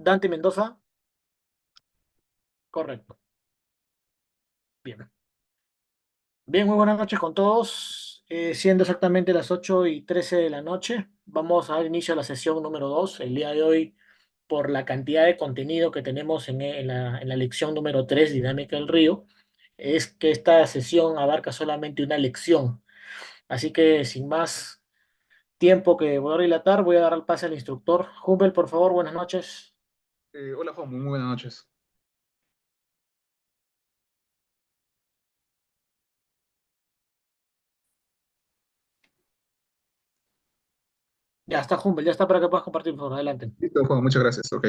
Dante Mendoza, correcto. Bien. Bien, muy buenas noches con todos. Siendo exactamente las 8:13 de la noche, vamos a dar inicio a la sesión número 2. El día de hoy, por la cantidad de contenido que tenemos en la lección número 3, Dinámica del Río, es que esta sesión abarca solamente una lección. Así que, sin más tiempo que voy a dilatar, voy a dar el pase al instructor. Humbel, por favor, buenas noches. Hola Juan, muy buenas noches. Ya está, Humbel, ya está para que puedas compartir, por favor. Adelante. Listo, Juan, muchas gracias. Ok.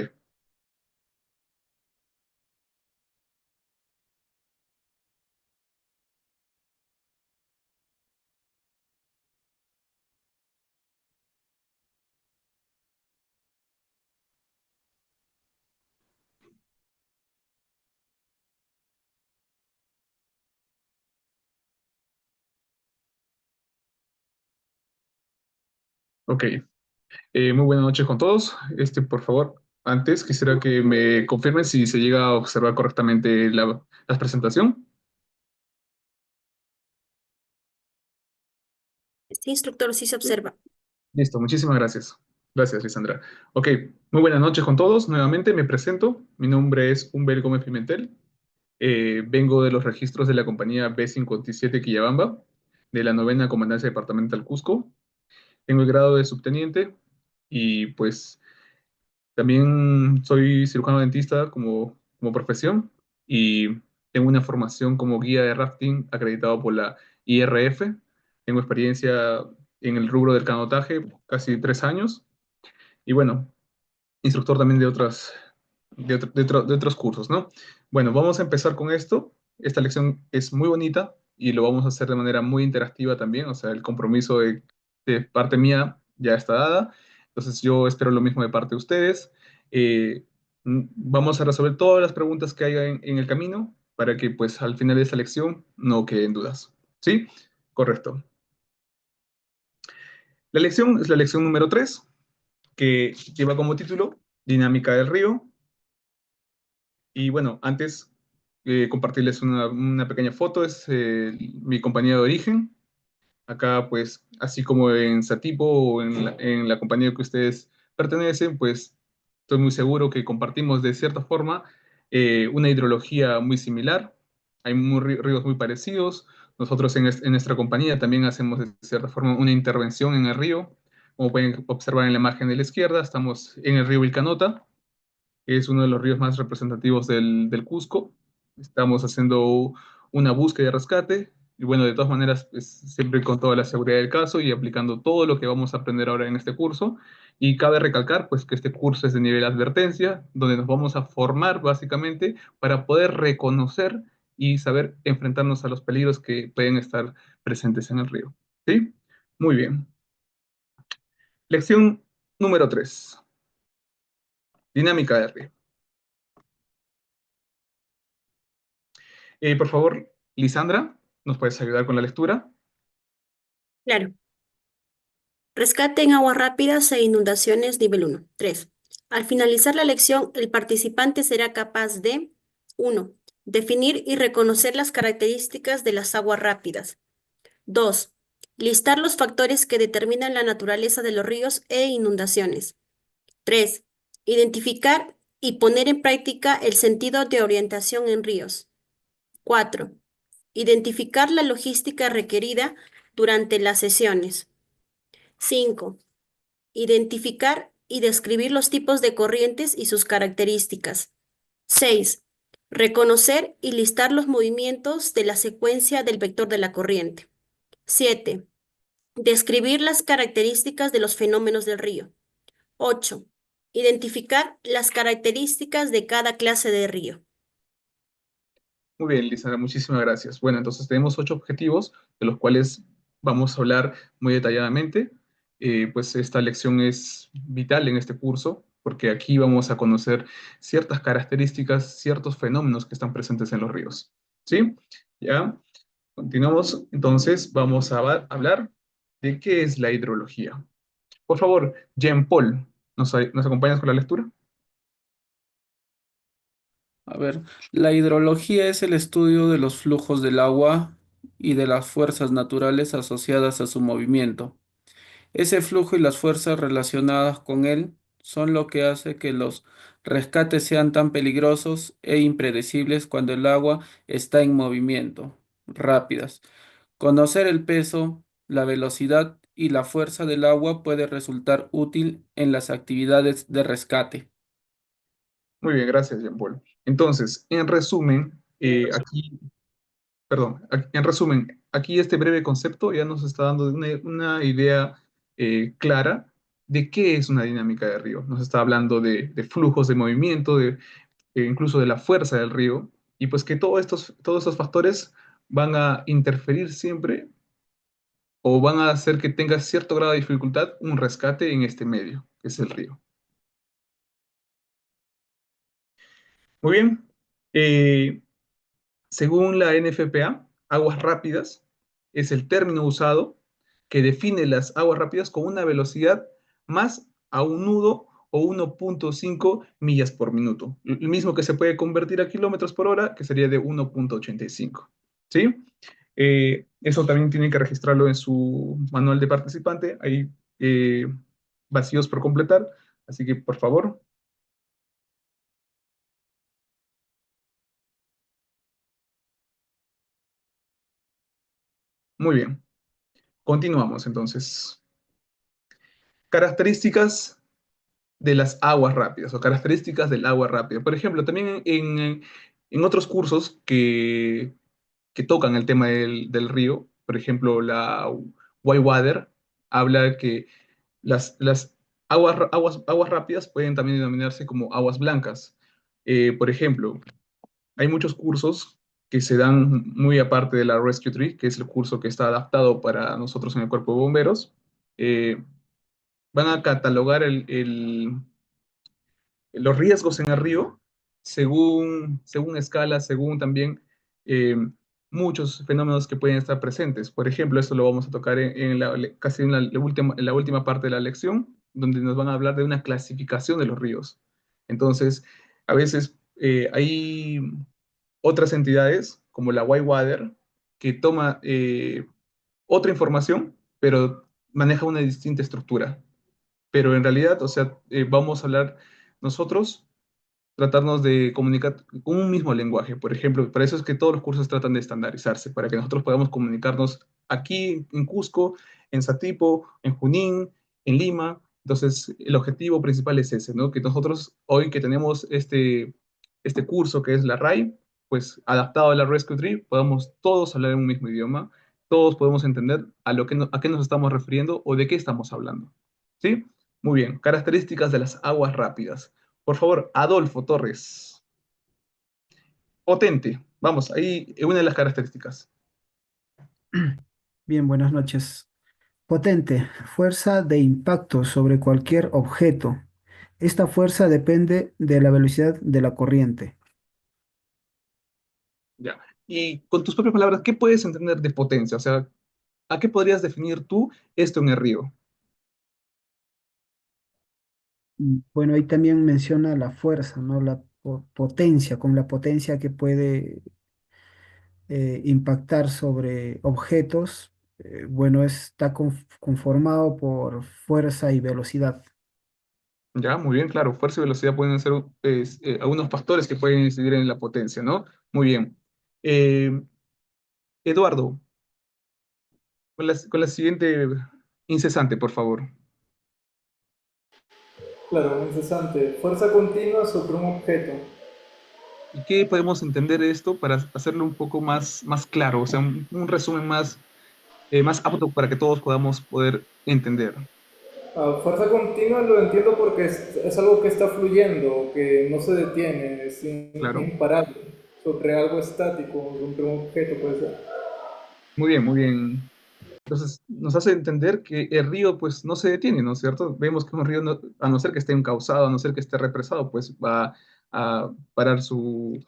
Ok. Muy buenas noches con todos. Por favor, antes quisiera que me confirmen si se llega a observar correctamente la presentación. Sí, instructor, sí se observa. Listo, muchísimas gracias. Gracias, Lisandra. Ok, muy buenas noches con todos. Nuevamente me presento. Mi nombre es Humbert Gómez Pimentel. Vengo de los registros de la compañía B57 Quillabamba, de la novena Comandancia Departamental Cusco. Tengo el grado de subteniente y pues también soy cirujano dentista como profesión y tengo una formación como guía de rafting acreditado por la IRF. Tengo experiencia en el rubro del canotaje, casi 3 años. Y bueno, instructor también de otros cursos, ¿no? Bueno, vamos a empezar con esto. Esta lección es muy bonita y lo vamos a hacer de manera muy interactiva también. O sea, el compromiso de parte mía ya está dada. Entonces yo espero lo mismo de parte de ustedes. Vamos a resolver todas las preguntas que haya en el camino para que pues al final de esta lección no queden dudas. ¿Sí? Correcto. La lección es la lección número 3 que lleva como título Dinámica del río. Y bueno, antes compartirles una pequeña foto, es mi compañía de origen. Acá, pues, así como en Satipo o en la compañía que ustedes pertenecen, pues, estoy muy seguro que compartimos de cierta forma una hidrología muy similar. Hay ríos muy parecidos. Nosotros en nuestra compañía también hacemos de cierta forma una intervención en el río. Como pueden observar en la imagen de la izquierda, estamos en el río Vilcanota, que es uno de los ríos más representativos del Cusco. Estamos haciendo una búsqueda de rescate y bueno, de todas maneras, pues, siempre con toda la seguridad del caso y aplicando todo lo que vamos a aprender ahora en este curso. Y cabe recalcar, pues, que este curso es de nivel advertencia, donde nos vamos a formar básicamente para poder reconocer y saber enfrentarnos a los peligros que pueden estar presentes en el río. ¿Sí? Muy bien. Lección número 3. Dinámica de río. Por favor, Lisandra, ¿nos puedes ayudar con la lectura? Claro. Rescate en aguas rápidas e inundaciones nivel 1. 3. Al finalizar la lección, el participante será capaz de 1. Definir y reconocer las características de las aguas rápidas. 2. Listar los factores que determinan la naturaleza de los ríos e inundaciones. 3. Identificar y poner en práctica el sentido de orientación en ríos. 4. Identificar la logística requerida durante las sesiones. 5. Identificar y describir los tipos de corrientes y sus características. 6. Reconocer y listar los movimientos de la secuencia del vector de la corriente. 7. Describir las características de los fenómenos del río. 8. Identificar las características de cada clase de río. Muy bien, Lisandra, muchísimas gracias. Bueno, entonces tenemos 8 objetivos, de los cuales vamos a hablar muy detalladamente. Pues esta lección es vital en este curso, porque aquí vamos a conocer ciertas características, ciertos fenómenos que están presentes en los ríos. ¿Sí? Ya, continuamos. Entonces, vamos a hablar de qué es la hidrología. Por favor, Jean Paul, ¿nos acompañas con la lectura? A ver, la hidrología es el estudio de los flujos del agua y de las fuerzas naturales asociadas a su movimiento. Ese flujo y las fuerzas relacionadas con él son lo que hace que los rescates sean tan peligrosos e impredecibles cuando el agua está en movimiento, rápidas. Conocer el peso, la velocidad y la fuerza del agua puede resultar útil en las actividades de rescate. Muy bien, gracias, Jean Paul. Entonces, en resumen, aquí, perdón, en resumen, aquí este breve concepto ya nos está dando una idea clara de qué es una dinámica de río. Nos está hablando de flujos de movimiento, incluso de la fuerza del río, y pues que todos estos factores van a interferir siempre o van a hacer que tenga cierto grado de dificultad un rescate en este medio, que es el río. Muy bien. Eh, Según la NFPA, aguas rápidas es el término usado que define las aguas rápidas con una velocidad más a un nudo o 1.5 millas por minuto. El mismo que se puede convertir a kilómetros por hora, que sería de 1.85. ¿Sí? Eso también tienen que registrarlo en su manual de participante. Hay eh, vacíos por completar. Así que, por favor, muy bien. Continuamos entonces. Características de las aguas rápidas o características del agua rápida. Por ejemplo, también en otros cursos que tocan el tema del río, por ejemplo, la Whitewater habla de que las aguas rápidas pueden también denominarse como aguas blancas. Por ejemplo, hay muchos cursos que se dan muy aparte de la Rescue Tree, que es el curso que está adaptado para nosotros en el Cuerpo de Bomberos. Eh, Van a catalogar los riesgos en el río según escala, según también eh, muchos fenómenos que pueden estar presentes. Por ejemplo, esto lo vamos a tocar casi en la última parte de la lección, donde nos van a hablar de una clasificación de los ríos. Entonces, a veces hay otras entidades, como la Whitewater, que toma otra información, pero maneja una distinta estructura. Pero en realidad, o sea, vamos a hablar nosotros, tratarnos de comunicar con un mismo lenguaje. Por ejemplo, para eso es que todos los cursos tratan de estandarizarse, para que nosotros podamos comunicarnos aquí en Cusco, en Satipo, en Junín, en Lima. Entonces, el objetivo principal es ese, ¿no? Que nosotros hoy que tenemos este curso que es la RAI, pues adaptado a la Rescue Tree, podamos todos hablar en un mismo idioma, todos podemos entender a qué nos estamos refiriendo o de qué estamos hablando. ¿Sí? Muy bien. Características de las aguas rápidas. Por favor, Adolfo Torres. Potente. Vamos, ahí una de las características. Bien, buenas noches. Potente, fuerza de impacto sobre cualquier objeto. Esta fuerza depende de la velocidad de la corriente. Ya. Y con tus propias palabras, ¿qué puedes entender de potencia? O sea, ¿a qué podrías definir tú esto en el río? Bueno, ahí también menciona la fuerza, ¿no? La potencia, con la potencia que puede impactar sobre objetos. Bueno, está conformado por fuerza y velocidad. Ya, muy bien, claro. Fuerza y velocidad pueden ser algunos factores que pueden incidir en la potencia, ¿no? Muy bien. Eh, Eduardo, con la siguiente incesante, por favor. Claro, incesante. Fuerza continua sobre un objeto. ¿Y qué podemos entender de esto para hacerlo un poco más claro? O sea, un resumen más apto para que todos podamos poder entender. Fuerza continua lo entiendo porque es algo que está fluyendo, que no se detiene, es Claro. imparable. Sobre algo estático, sobre un objeto puede ser. Muy bien, muy bien. Entonces, nos hace entender que el río, pues, no se detiene, ¿no es cierto? Vemos que un río, a no ser que esté encauzado, a no ser que esté represado, pues va a parar su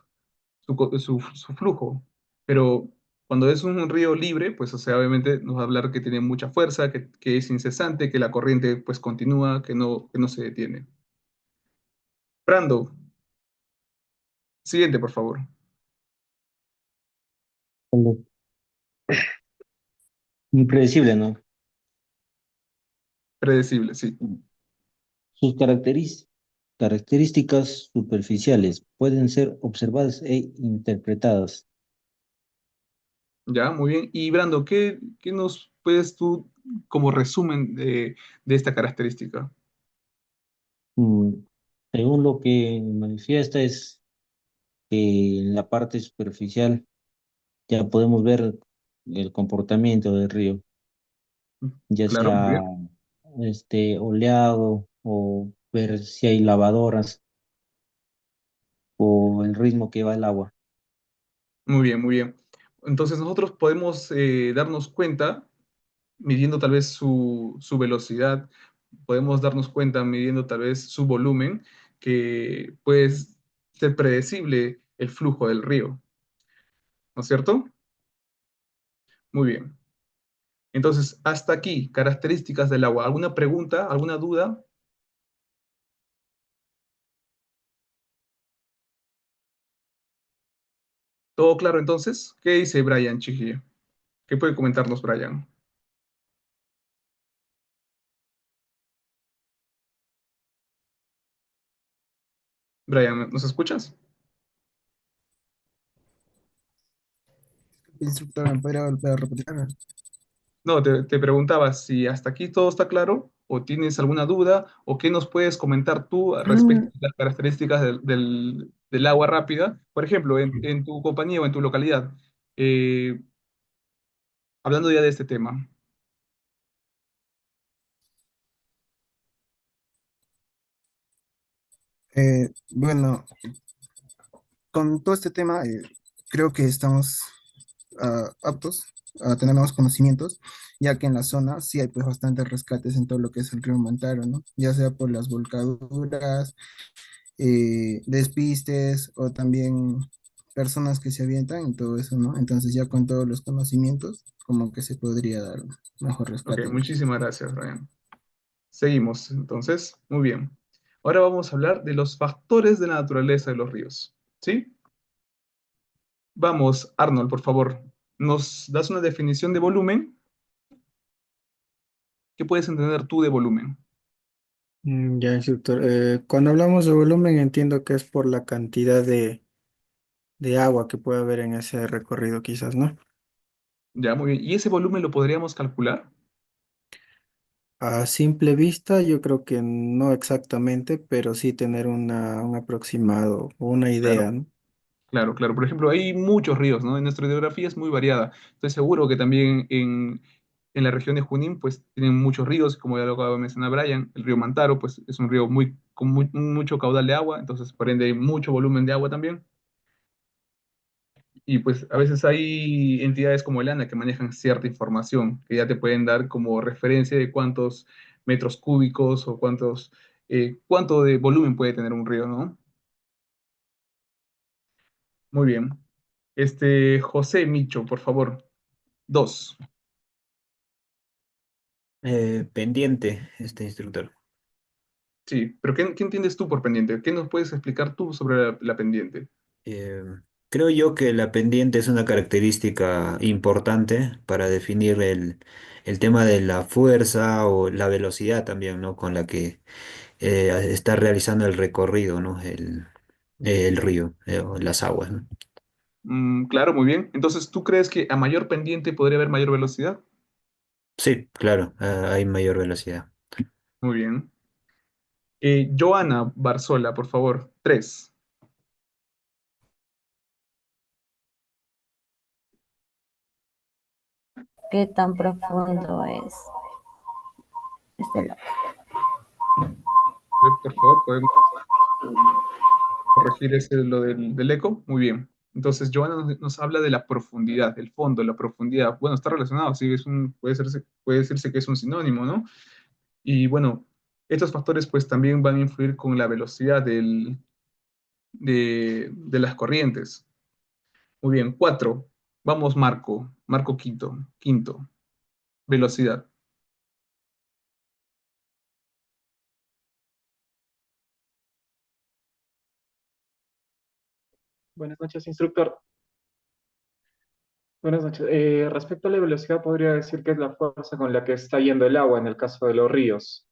flujo. Pero cuando es un río libre, pues, o sea, obviamente nos va a hablar que tiene mucha fuerza, que es incesante, que la corriente, pues, continúa, que no se detiene. Brando, Siguiente, por favor. Como impredecible, ¿no? Predecible, sí. Sus características superficiales pueden ser observadas e interpretadas. Ya, muy bien. Y Brando, ¿qué nos puedes tú como resumen de esta característica? Mm, Según lo que manifiesta es que en la parte superficial ya podemos ver el comportamiento del río, ya Claro, muy sea bien. oleado o ver si hay lavadoras o el ritmo que va el agua. Muy bien, muy bien. Entonces nosotros podemos darnos cuenta, midiendo tal vez su velocidad, podemos darnos cuenta midiendo tal vez su volumen, que puede ser predecible el flujo del río, ¿no es cierto? Muy bien. Entonces, hasta aquí, características del agua. ¿Alguna pregunta, alguna duda? ¿Todo claro entonces? ¿Qué dice Brian Chigi? ¿Qué puede comentarnos Brian? Brian, ¿nos escuchas? Instructor, ¿me podría volver a repetir? No, te preguntaba si hasta aquí todo está claro o tienes alguna duda o qué nos puedes comentar tú respecto Mm, a las características del agua rápida. Por ejemplo, en tu compañía o en tu localidad, eh, hablando ya de este tema. Bueno, con todo este tema, creo que estamos aptos a tener nuevos conocimientos, ya que en la zona sí hay pues bastantes rescates en todo lo que es el río Mantaro, ¿no? Ya sea por las volcaduras, despistes o también personas que se avientan y todo eso, ¿no? Entonces ya con todos los conocimientos, como que se podría dar un mejor Ok, rescate. muchísimas gracias, Brian. Seguimos, entonces, muy bien. Ahora vamos a hablar de los factores de la naturaleza de los ríos. ¿Sí? Vamos, Arnold, por favor. ¿Nos das una definición de volumen? ¿Qué puedes entender tú de volumen? Ya, instructor. Cuando hablamos de volumen, entiendo que es por la cantidad de agua que puede haber en ese recorrido, quizás, ¿no? Ya, muy bien. ¿Y ese volumen lo podríamos calcular? A simple vista, yo creo que no exactamente, pero sí tener un aproximado o una Claro, idea, ¿no? claro, claro. Por ejemplo, hay muchos ríos, ¿no? En nuestra hidrografía es muy variada. Estoy seguro que también en la región de Junín, pues tienen muchos ríos, como ya lo acaba de mencionar Brian. El río Mantaro, pues es un río con mucho caudal de agua, entonces por ende hay mucho volumen de agua también. Y pues a veces hay entidades como el ANA que manejan cierta información, que ya te pueden dar como referencia de cuántos metros cúbicos o cuánto de volumen puede tener un río, ¿no? Muy bien. José Micho, por favor. Dos. Pendiente, este instructor. Sí, pero ¿qué entiendes tú por pendiente? ¿Qué nos puedes explicar tú sobre la pendiente? Eh, Creo yo que la pendiente es una característica importante para definir el tema de la fuerza o la velocidad también, ¿no? Con la que está realizando el recorrido, ¿no? El río, o las aguas, ¿no? Claro, muy bien. Entonces, ¿tú crees que a mayor pendiente podría haber mayor velocidad? Sí, claro, hay mayor velocidad. Muy bien. Joana Barzola, por favor. Tres. ¿Qué tan profundo es este lago? Por favor, podemos corregir lo del eco. Muy bien. Entonces, Joana nos habla de la profundidad, el fondo, la profundidad. Bueno, está relacionado, sí, puede decirse que es un sinónimo, ¿no? Y bueno, estos factores pues también van a influir con la velocidad de las corrientes. Muy bien, cuatro. Vamos, Marco. Marco quinto. Quinto, velocidad. Buenas noches, instructor. Buenas noches. Respecto a la velocidad, podría decir que es la fuerza con la que está yendo el agua en el caso de los ríos,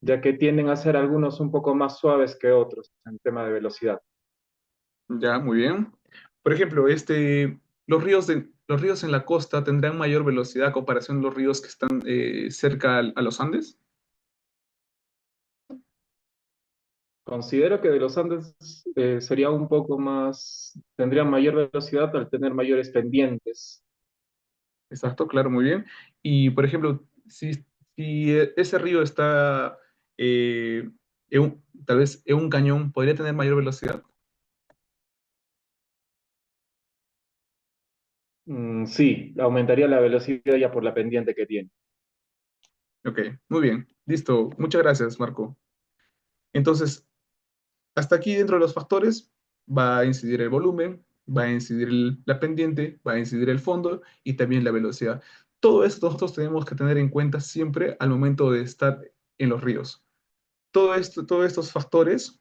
ya que tienden a ser algunos un poco más suaves que otros en tema de velocidad. Ya, muy bien. Por ejemplo, los ríos en la costa tendrán mayor velocidad a comparación de los ríos que están cerca a los Andes. Considero que de los Andes sería un poco más, tendría mayor velocidad al tener mayores pendientes. Exacto, claro, muy bien. Y, por ejemplo, si ese río está tal vez en un cañón, ¿podría tener mayor velocidad? Sí, aumentaría la velocidad ya por la pendiente que tiene. Ok, muy bien. Listo. Muchas gracias, Marco. Entonces, hasta aquí dentro de los factores va a incidir el volumen, va a incidir la pendiente, va a incidir el fondo y también la velocidad. Todo esto nosotros tenemos que tener en cuenta siempre al momento de estar en los ríos. Todos estos factores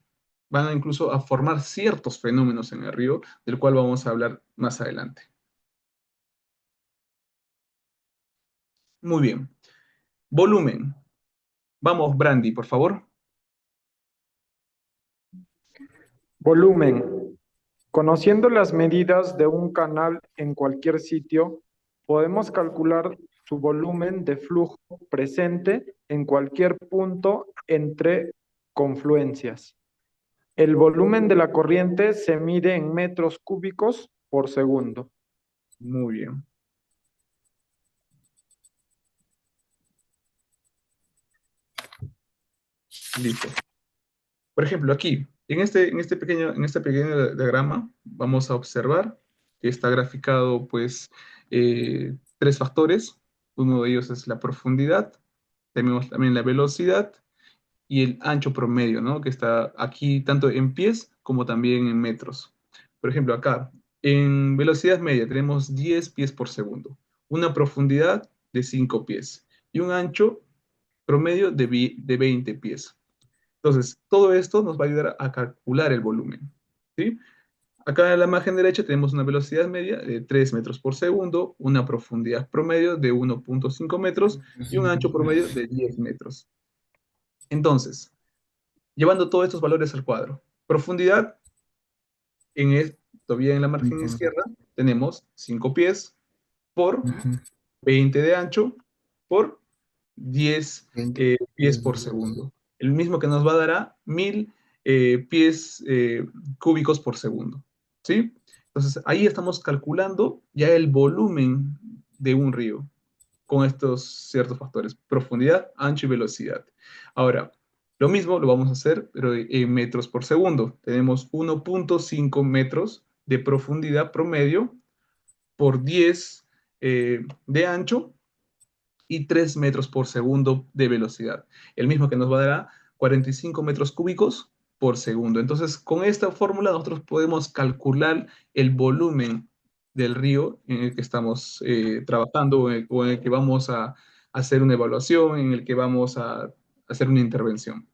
van incluso a formar ciertos fenómenos en el río, del cual vamos a hablar más adelante. Muy bien. Volumen. Vamos, Brandy, por favor. Volumen. Conociendo las medidas de un canal en cualquier sitio, podemos calcular su volumen de flujo presente en cualquier punto entre confluencias. El volumen de la corriente se mide en metros cúbicos por segundo. Muy bien. Listo. Por ejemplo, aquí, en este pequeño diagrama, vamos a observar que está graficado, pues, tres factores. Uno de ellos es la profundidad, tenemos también la velocidad y el ancho promedio, ¿no? Que está aquí tanto en pies como también en metros. Por ejemplo, acá, en velocidad media tenemos 10 pies por segundo, una profundidad de 5 pies y un ancho promedio de 20 pies. Entonces, todo esto nos va a ayudar a calcular el volumen, ¿sí? Acá en la imagen derecha tenemos una velocidad media de 3 metros por segundo, una profundidad promedio de 1.5 metros y un ancho promedio de 10 metros. Entonces, llevando todos estos valores al cuadro, profundidad, todavía en la margen izquierda, tenemos 5 pies por 20 de ancho por 10 pies por segundo. El mismo que nos va a dar a 1000 pies cúbicos por segundo. ¿Sí? Entonces, ahí estamos calculando ya el volumen de un río con estos ciertos factores, profundidad, ancho y velocidad. Ahora, lo mismo lo vamos a hacer, pero en metros por segundo. Tenemos 1.5 metros de profundidad promedio por 10 de ancho y 3 metros por segundo de velocidad. El mismo que nos va a dar a 45 metros cúbicos por segundo. Entonces, con esta fórmula nosotros podemos calcular el volumen del río en el que estamos trabajando o en el que vamos a hacer una evaluación, en el que vamos a hacer una intervención.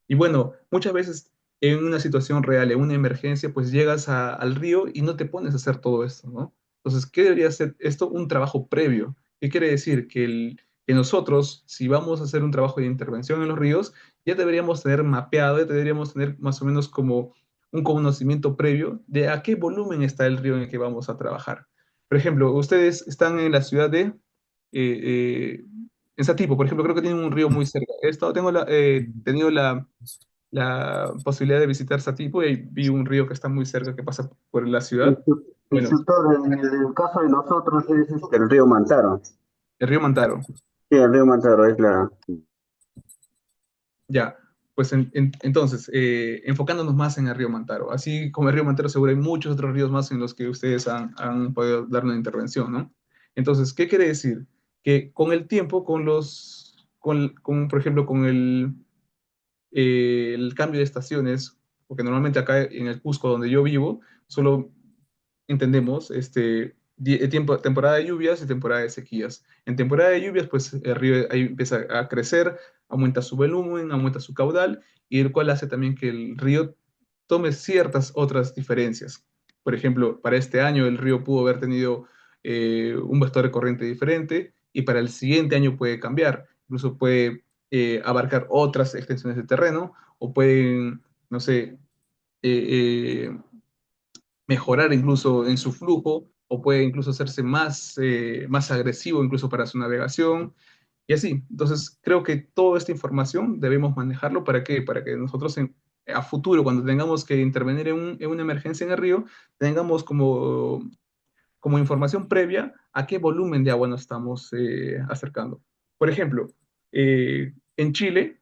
Y bueno, muchas veces en una situación real, en una emergencia, pues llegas al río y no te pones a hacer todo esto, ¿no? Entonces, ¿qué debería ser esto? Un trabajo previo. ¿Qué quiere decir? Que nosotros, si vamos a hacer un trabajo de intervención en los ríos, ya deberíamos tener mapeado, ya deberíamos tener más o menos como un conocimiento previo de a qué volumen está el río en el que vamos a trabajar. Por ejemplo, ustedes están en la ciudad de en Satipo, por ejemplo, creo que tienen un río muy cerca. He tenido la posibilidad de visitar Satipo y vi un río que está muy cerca, que pasa por la ciudad. Bueno, Instructor, en el caso de nosotros es el río Mantaro. el río Mantaro. Sí, el río Mantaro, es claro. Ya, pues entonces, enfocándonos más en el río Mantaro. Así como el río Mantaro, seguro hay muchos otros ríos más en los que ustedes han podido dar una intervención, ¿no? Entonces, ¿qué quiere decir? Que con el tiempo, por ejemplo, con el cambio de estaciones, porque normalmente acá en el Cusco, donde yo vivo, solo entendemos temporada de lluvias y temporada de sequías. En temporada de lluvias, pues el río ahí empieza a crecer, aumenta su volumen, aumenta su caudal, y el cual hace también que el río tome ciertas otras diferencias. Por ejemplo, para este año el río pudo haber tenido un vector de corriente diferente y para el siguiente año puede cambiar. Incluso puede abarcar otras extensiones de terreno o pueden, no sé, mejorar incluso en su flujo o puede incluso hacerse más agresivo incluso para su navegación y así. Entonces, creo que toda esta información debemos manejarlo ¿para qué? Para que nosotros a futuro, cuando tengamos que intervenir en una emergencia en el río, tengamos como información previa a qué volumen de agua nos estamos acercando. Por ejemplo, en Chile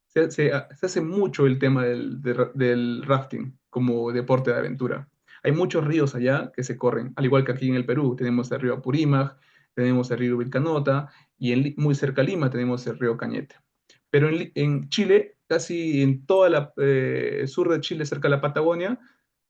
se hace mucho el tema del rafting como deporte de aventura. Hay muchos ríos allá que se corren, al igual que aquí en el Perú. Tenemos el río Apurímac, tenemos el río Vilcanota y muy cerca a Lima tenemos el río Cañete. Pero en Chile, casi en toda el sur de Chile, cerca de la Patagonia,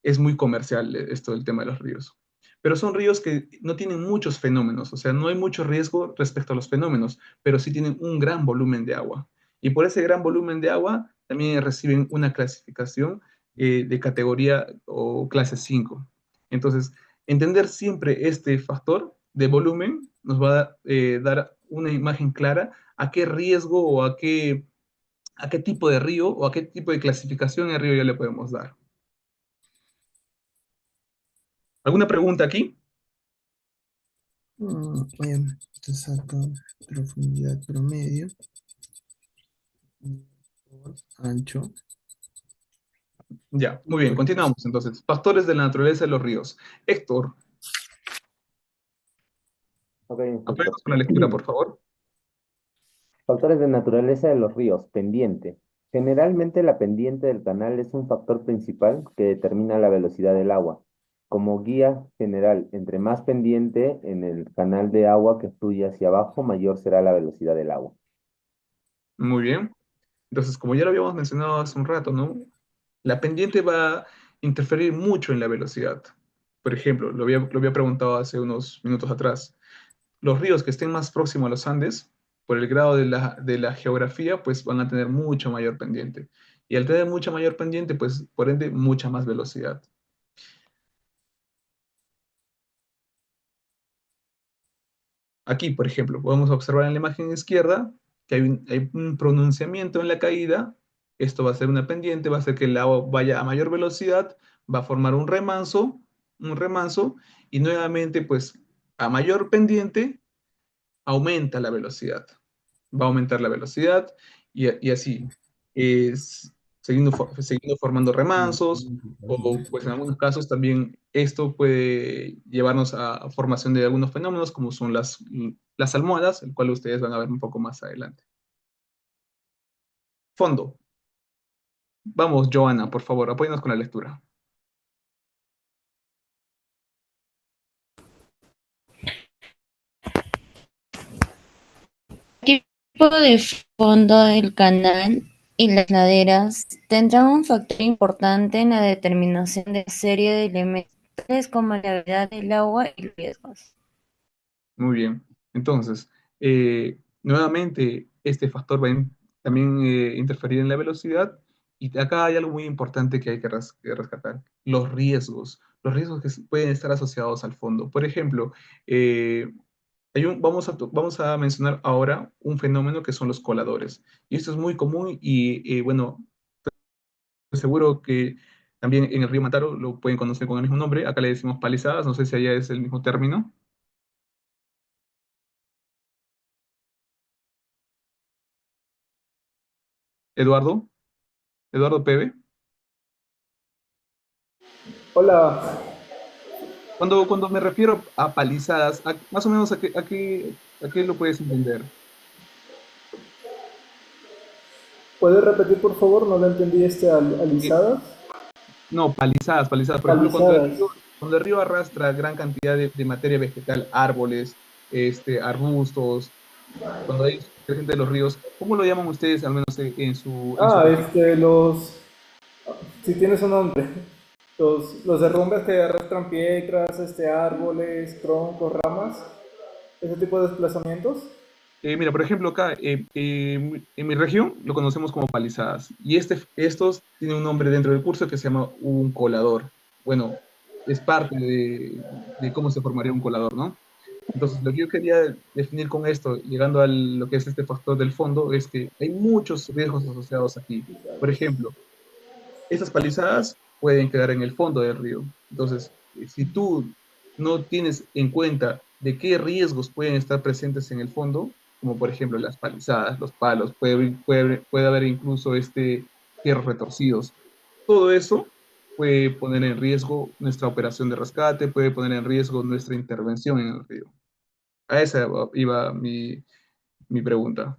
es muy comercial esto del tema de los ríos. Pero son ríos que no tienen muchos fenómenos, o sea, no hay mucho riesgo respecto a los fenómenos, pero sí tienen un gran volumen de agua. Y por ese gran volumen de agua también reciben una clasificación de categoría o clase 5. Entonces, entender siempre este factor de volumen nos va a dar una imagen clara a qué riesgo o a qué tipo de río o a qué tipo de clasificación de río ya le podemos dar. ¿Alguna pregunta aquí? Bien, te saco profundidad promedio por ancho. Ya, muy bien, continuamos entonces. Factores de la naturaleza de los ríos. Héctor, Ok, instructor. apóyanos con la lectura, por favor. Factores de naturaleza de los ríos. Pendiente. Generalmente la pendiente del canal es un factor principal que determina la velocidad del agua. Como guía general, entre más pendiente en el canal de agua que fluye hacia abajo, mayor será la velocidad del agua. Muy bien. Entonces, como ya lo habíamos mencionado hace un rato, ¿no? La pendiente va a interferir mucho en la velocidad. Por ejemplo, lo había preguntado hace unos minutos atrás. Los ríos que estén más próximos a los Andes, por el grado de la geografía, pues van a tener mucho mayor pendiente. Y al tener mucha mayor pendiente, pues por ende, mucha más velocidad. Aquí, por ejemplo, podemos observar en la imagen izquierda que hay un pronunciamiento en la caída. Esto va a ser una pendiente, va a hacer que el agua vaya a mayor velocidad, va a formar un remanso, y nuevamente, pues, a mayor pendiente, aumenta la velocidad. Va a aumentar la velocidad y así. Siguiendo formando remansos, o pues en algunos casos también esto puede llevarnos a formación de algunos fenómenos como son las almohadas, el cual ustedes van a ver un poco más adelante. Fondo. Vamos, Joana, por favor, apóyanos con la lectura. El tipo de fondo del canal y las laderas tendrán un factor importante en la determinación de serie de elementos tales como la gravedad del agua y riesgos. Muy bien. Entonces, nuevamente, este factor va a también interferir en la velocidad. Y acá hay algo muy importante que hay que rescatar. Los riesgos. Los riesgos que pueden estar asociados al fondo. Por ejemplo, vamos a mencionar ahora un fenómeno que son los coladores. Y esto es muy común y bueno, seguro que también en el río Mataro lo pueden conocer con el mismo nombre. Acá le decimos palizadas. No sé si allá es el mismo término. Eduardo. Eduardo Pebe. Hola, Cuando me refiero a palizadas, más o menos a qué lo puedes entender. ¿puedes repetir por favor? No lo entendí Eh, alisadas. no, palizadas, palizadas. Por ejemplo, Palizadas. cuando el río arrastra gran cantidad de materia vegetal, árboles, arbustos, cuando hay presente los ríos, ¿cómo lo llaman ustedes, al menos en su Ah, región? si tienes un nombre. Los derrumbes que arrastran piedras, árboles, troncos, ramas, ese tipo de desplazamientos. Mira, por ejemplo, acá en mi región lo conocemos como palizadas. Y estos tienen un nombre dentro del curso que se llama un colador. Bueno, es parte de cómo se formaría un colador, ¿no? Entonces, lo que yo quería definir con esto, llegando a lo que es este factor del fondo, es que hay muchos riesgos asociados aquí. Por ejemplo, estas palizadas pueden quedar en el fondo del río. Entonces, si tú no tienes en cuenta de qué riesgos pueden estar presentes en el fondo, como por ejemplo las palizadas, los palos, puede haber incluso fierros retorcidos. Todo eso puede poner en riesgo nuestra operación de rescate, puede poner en riesgo nuestra intervención en el río. A esa iba mi pregunta.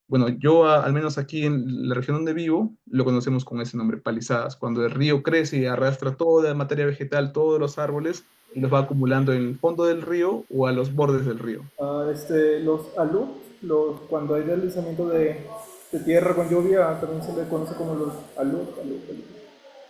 Bueno, yo al menos aquí en la región donde vivo, lo conocemos con ese nombre, palizadas. Cuando el río crece y arrastra toda la materia vegetal, todos los árboles, y los va acumulando en el fondo del río o a los bordes del río. Los alud, cuando hay deslizamiento de tierra con lluvia, también se le conoce como los alud.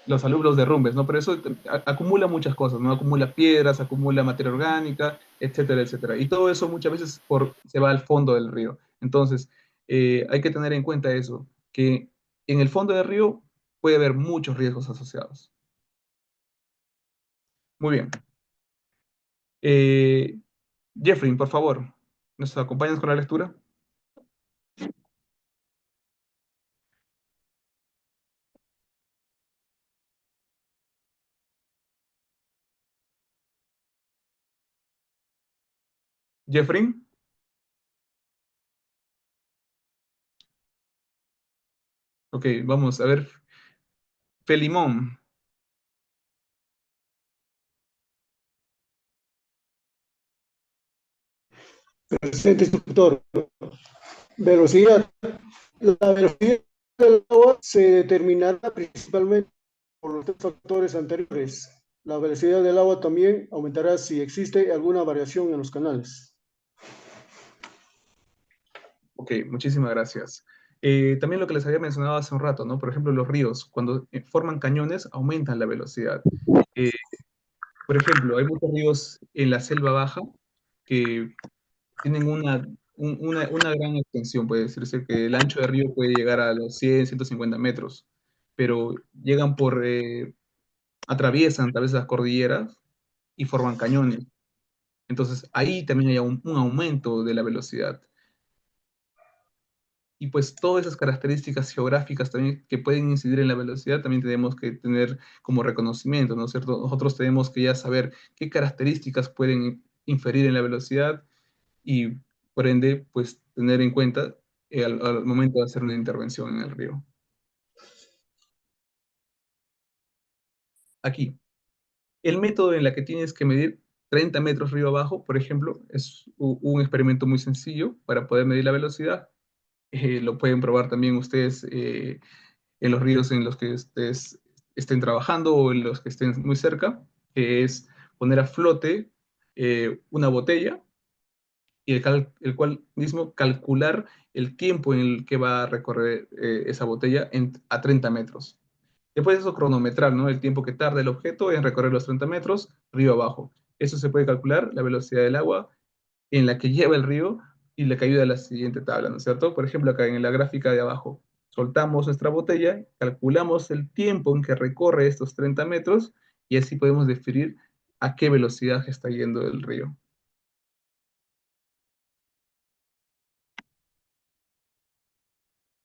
Los alubros derrumbes, ¿no? Pero eso acumula muchas cosas, ¿no? Acumula piedras, acumula materia orgánica, etcétera, etcétera. Y todo eso muchas veces se va al fondo del río. Entonces, hay que tener en cuenta eso, que en el fondo del río puede haber muchos riesgos asociados. Muy bien. Eh, Jeffrey, por favor, ¿nos acompañas con la lectura? Jeffrey. Ok, vamos a ver. Felimón. Presente, instructor. Velocidad. La velocidad del agua se determinará principalmente por los tres factores anteriores. La velocidad del agua también aumentará si existe alguna variación en los canales. Ok, muchísimas gracias. También lo que les había mencionado hace un rato, ¿no? Por ejemplo, los ríos, cuando forman cañones, aumentan la velocidad. Eh, por ejemplo, hay muchos ríos en la selva baja que tienen una gran extensión, puede decirse que el ancho del río puede llegar a los 100, 150 metros, pero llegan atraviesan tal vez las cordilleras y forman cañones. Entonces, ahí también hay un aumento de la velocidad. Y pues todas esas características geográficas también que pueden incidir en la velocidad, también tenemos que tener como reconocimiento, ¿no es cierto? Nosotros tenemos que ya saber qué características pueden inferir en la velocidad y por ende, pues tener en cuenta al momento de hacer una intervención en el río. Aquí, el método en el que tienes que medir 30 metros río abajo, por ejemplo, es un experimento muy sencillo para poder medir la velocidad. Lo pueden probar también ustedes en los ríos en los que ustedes estén trabajando o en los que estén muy cerca, que es poner a flote una botella y el cual mismo calcular el tiempo en el que va a recorrer esa botella a 30 metros. Después de eso, cronometrar, ¿no? El tiempo que tarda el objeto en recorrer los 30 metros, río abajo. Eso se puede calcular, la velocidad del agua en la que lleva el río y le ayuda a la siguiente tabla, ¿no es cierto? Por ejemplo, acá en la gráfica de abajo, soltamos nuestra botella, calculamos el tiempo en que recorre estos 30 metros y así podemos definir a qué velocidad está yendo el río.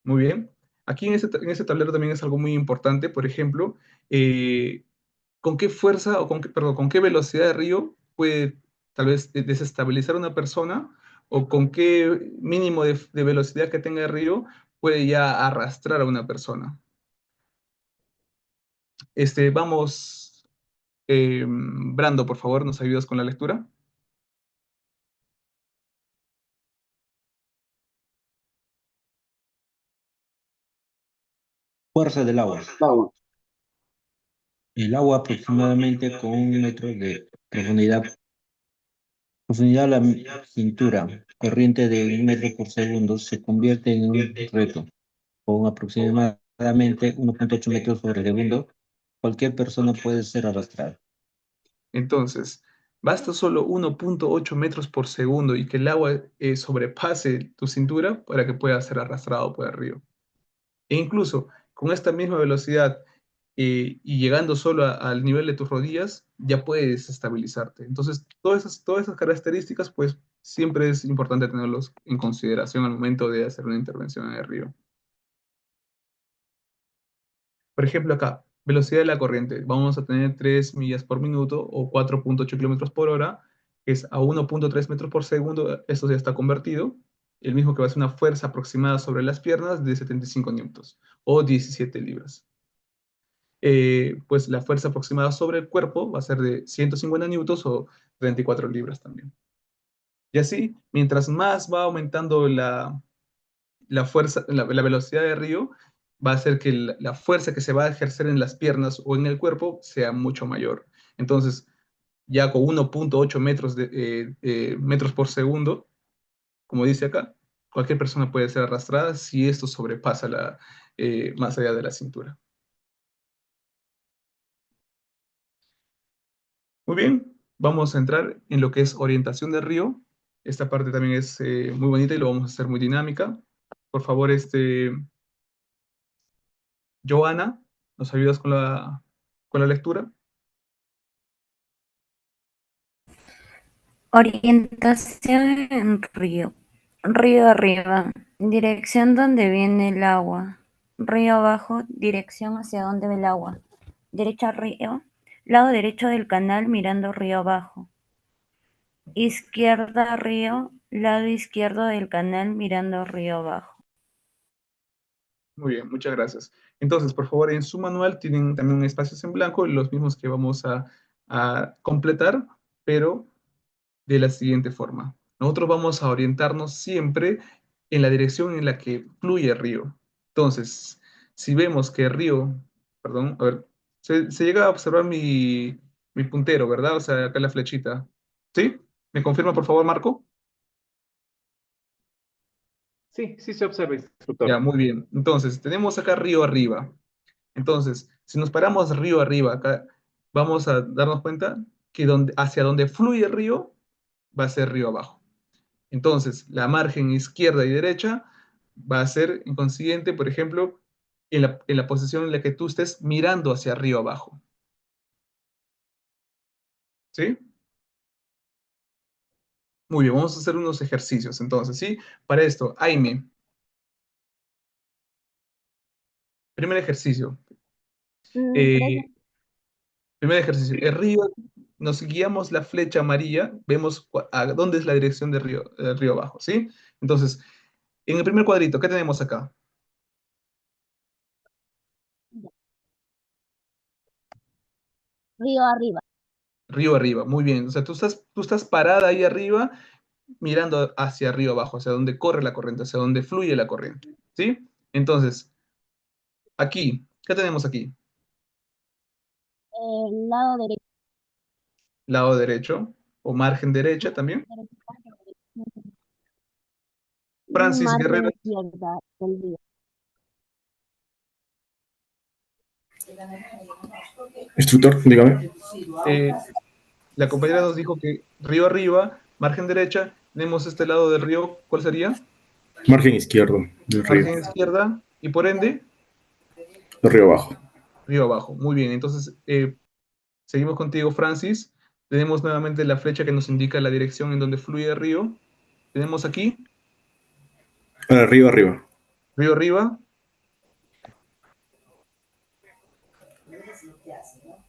Muy bien. Aquí en ese tablero también es algo muy importante, por ejemplo, con qué fuerza o perdón, con qué velocidad de río puede tal vez desestabilizar una persona o con qué mínimo de velocidad que tenga el río puede ya arrastrar a una persona. Vamos, Brando, por favor, ¿nos ayudas con la lectura? Fuerza del agua. El agua aproximadamente con 1 metro de profundidad a la cintura, corriente de 1 metro por segundo, se convierte en un reto. Con aproximadamente 1,8 metros por segundo, cualquier persona puede ser arrastrada. Entonces, Basta solo 1.8 metros por segundo y que el agua sobrepase tu cintura para que pueda ser arrastrado por el río. E incluso con esta misma velocidad y llegando solo al nivel de tus rodillas, ya puedes estabilizarte. Entonces, todas esas características, pues siempre es importante tenerlos en consideración al momento de hacer una intervención en el río. Por ejemplo, acá, velocidad de la corriente. Vamos a tener 3 millas por minuto o 4.8 kilómetros por hora, que es a 1.3 metros por segundo. Esto ya está convertido. El mismo que va a ser una fuerza aproximada sobre las piernas de 75 newtons o 17 libras. Pues la fuerza aproximada sobre el cuerpo va a ser de 150 newtons o 34 libras también. Y así, mientras más va aumentando la fuerza, la velocidad del río, va a hacer que la fuerza que se va a ejercer en las piernas o en el cuerpo sea mucho mayor. Entonces, ya con 1.8 metros, metros por segundo, como dice acá, cualquier persona puede ser arrastrada si esto sobrepasa más allá de la cintura. Muy bien, vamos a entrar en lo que es orientación del río. Esta parte también es muy bonita y lo vamos a hacer muy dinámica. Por favor, Joana, ¿nos ayudas con la lectura? Orientación en río. Río arriba, dirección donde viene el agua. Río abajo, dirección hacia donde va el agua. Derecha río, lado derecho del canal mirando río abajo. Izquierda río, lado izquierdo del canal mirando río abajo. Muy bien, muchas gracias. Entonces, por favor, en su manual tienen también espacios en blanco, los mismos que vamos a completar, pero de la siguiente forma. Nosotros vamos a orientarnos siempre en la dirección en la que fluye el río. Entonces, si vemos que el río, perdón, a ver, se llega a observar mi puntero, ¿verdad? O sea, acá la flechita. ¿Sí? ¿Me confirma, por favor, Marco? Sí, sí se observa, Ya, instructor. muy bien. Entonces, tenemos acá río arriba. Entonces, si nos paramos río arriba, acá vamos a darnos cuenta que hacia donde fluye el río va a ser río abajo. Entonces, la margen izquierda y derecha va a ser, en consiguiente, por ejemplo, en la posición en la que tú estés mirando hacia río abajo. ¿Sí? Muy bien, vamos a hacer unos ejercicios entonces, ¿sí? Para esto, Aime, primer ejercicio. Gracias. Primer ejercicio, el río, nos guiamos la flecha amarilla, vemos a dónde es la dirección del río abajo, ¿sí? Entonces, en el primer cuadrito, ¿qué tenemos acá? Río arriba. Río arriba, muy bien. O sea, tú estás parada ahí arriba, mirando hacia río abajo, hacia donde corre la corriente, hacia donde fluye la corriente, ¿sí? Entonces, aquí, ¿qué tenemos aquí? Lado derecho. Lado derecho, o margen derecha también. Francis Margen Guerrero, izquierda del río. Instructor, dígame. la compañera nos dijo que río arriba, margen derecha, tenemos este lado del río, ¿cuál sería? Margen izquierdo del río. Margen izquierda, y por ende, El río abajo. río abajo. Muy bien, entonces, seguimos contigo, Francis. Tenemos nuevamente la flecha que nos indica la dirección en donde fluye el río. Tenemos aquí, El río arriba. río arriba,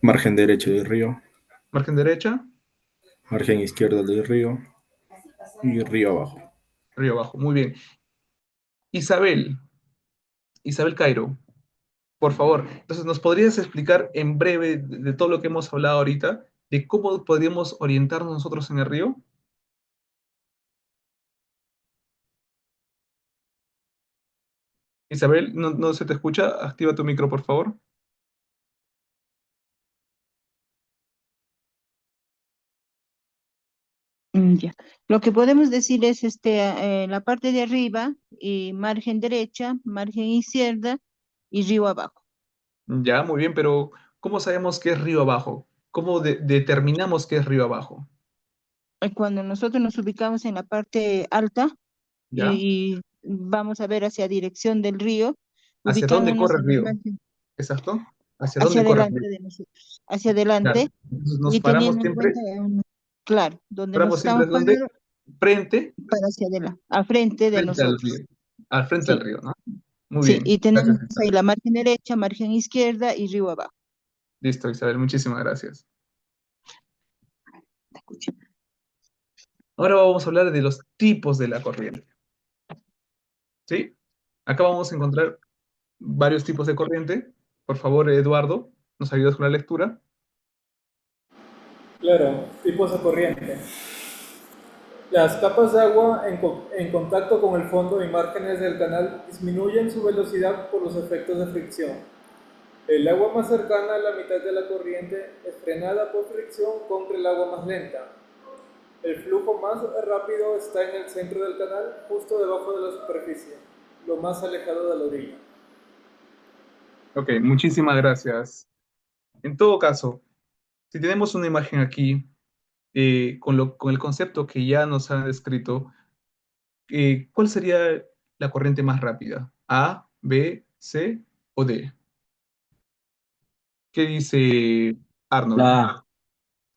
Margen derecho del río. margen derecha, Margen izquierdo del río. Y río abajo. río abajo. Muy bien. Isabel Cairo, por favor. Entonces, ¿nos podrías explicar en breve de todo lo que hemos hablado ahorita, de cómo podríamos orientarnos nosotros en el río? Isabel, no se te escucha. Activa tu micro, por favor. Ya. Lo que podemos decir es la parte de arriba, y margen derecha, margen izquierda y río abajo. Ya, muy bien, pero ¿cómo sabemos qué es río abajo? ¿Cómo determinamos qué es río abajo? Cuando nosotros nos ubicamos en la parte alta ¿Ya? y vamos a ver hacia dirección del río, ¿Hacia dónde ubicándonos corre el en la río? margen Exacto. ¿Hacia hacia dónde corre el río? adelante de nosotros, hacia Claro. adelante, Entonces nos y paramos teniendo en siempre, cuenta, claro, donde nos paramos siempre estamos donde, parando, frente, para hacia adelante, al frente de frente al río. nosotros. Al frente del Sí, río, ¿no? Muy sí, bien. y tenemos Gracias, ahí Isabel. la margen derecha, margen izquierda y río abajo. Listo, Isabel. Muchísimas gracias. Ahora vamos a hablar de los tipos de la corriente. ¿Sí? Acá vamos a encontrar varios tipos de corriente. Por favor, Eduardo, ¿nos ayudas con la lectura? Claro, tipos de corriente. Las capas de agua en contacto con el fondo y márgenes del canal disminuyen su velocidad por los efectos de fricción. El agua más cercana a la mitad de la corriente es frenada por fricción contra el agua más lenta. El flujo más rápido está en el centro del canal, justo debajo de la superficie, lo más alejado de la orilla. Ok, muchísimas gracias. En todo caso, si tenemos una imagen aquí, con el concepto que ya nos han descrito, ¿cuál sería la corriente más rápida? ¿A, B, C o D? ¿Qué dice Arnold? La A.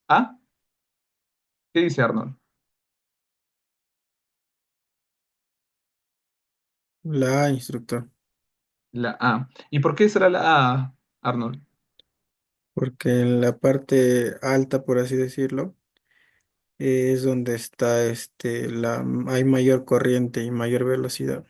¿A? ¿Qué dice Arnold? La A, instructor, La A. ¿Y por qué será la A, Arnold? porque en la parte alta, por así decirlo, es donde está hay mayor corriente y mayor velocidad.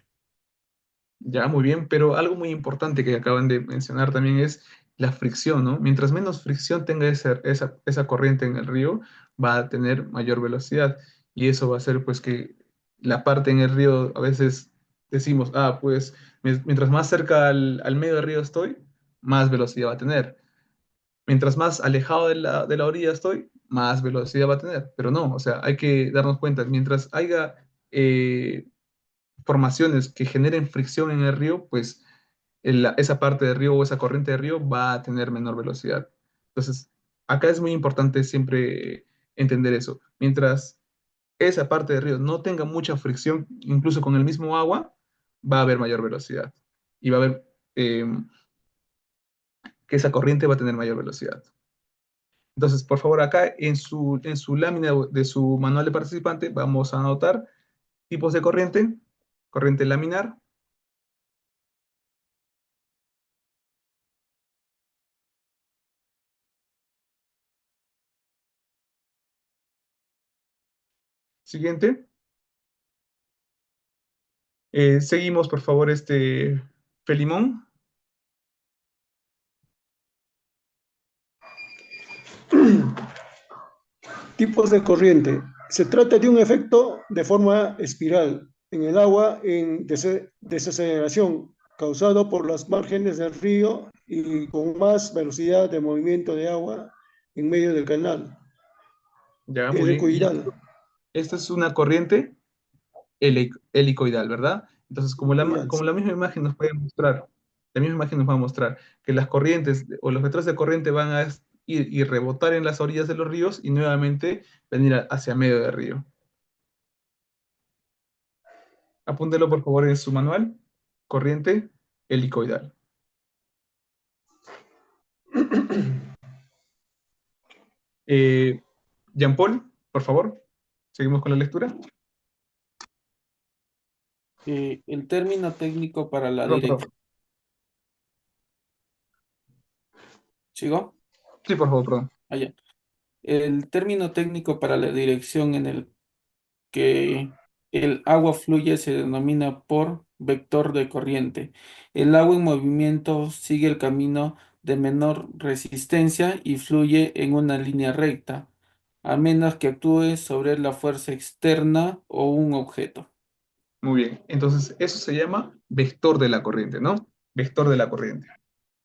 Ya, muy bien, pero algo muy importante que acaban de mencionar también es la fricción, ¿no? Mientras menos fricción tenga esa corriente en el río, va a tener mayor velocidad. Y eso va a hacer, pues, que la parte en el río, a veces decimos, pues, mientras más cerca al medio del río estoy, más velocidad va a tener. Mientras más alejado de la orilla estoy, más velocidad va a tener. Pero no, o sea, hay que darnos cuenta, mientras haya formaciones que generen fricción en el río, pues esa parte del río o esa corriente de río va a tener menor velocidad. Entonces, acá es muy importante siempre entender eso. Mientras esa parte del río no tenga mucha fricción, incluso con el mismo agua, va a haber mayor velocidad. Y va a haber eh, que esa corriente va a tener mayor velocidad. Entonces, por favor, acá en su lámina de su manual de participante, vamos a anotar tipos de corriente: corriente laminar, siguiente. Seguimos, por favor, Felimón. Tipos de corriente. Se trata de un efecto de forma espiral en el agua en desaceleración causado por las márgenes del río y con más velocidad de movimiento de agua en medio del canal. Ya, muy bien. Y Helicoidal. esta es una corriente helicoidal, ¿verdad? Entonces, como la misma imagen nos puede mostrar, la misma imagen nos va a mostrar que las corrientes o los vectores de corriente van a ir y rebotar en las orillas de los ríos y nuevamente venir hacia medio del río. Apúntelo, por favor, en su manual. Corriente helicoidal. Jean-Paul, por favor, seguimos con la lectura. El término técnico para la Perdón, dirección. perdón. ¿Sigo? Sí, por favor, perdón. Allá. El término técnico para la dirección en el que el agua fluye se denomina por vector de corriente. El agua en movimiento sigue el camino de menor resistencia y fluye en una línea recta, a menos que actúe sobre la fuerza externa o un objeto. Muy bien. Entonces, eso se llama vector de la corriente, ¿no? Vector de la corriente.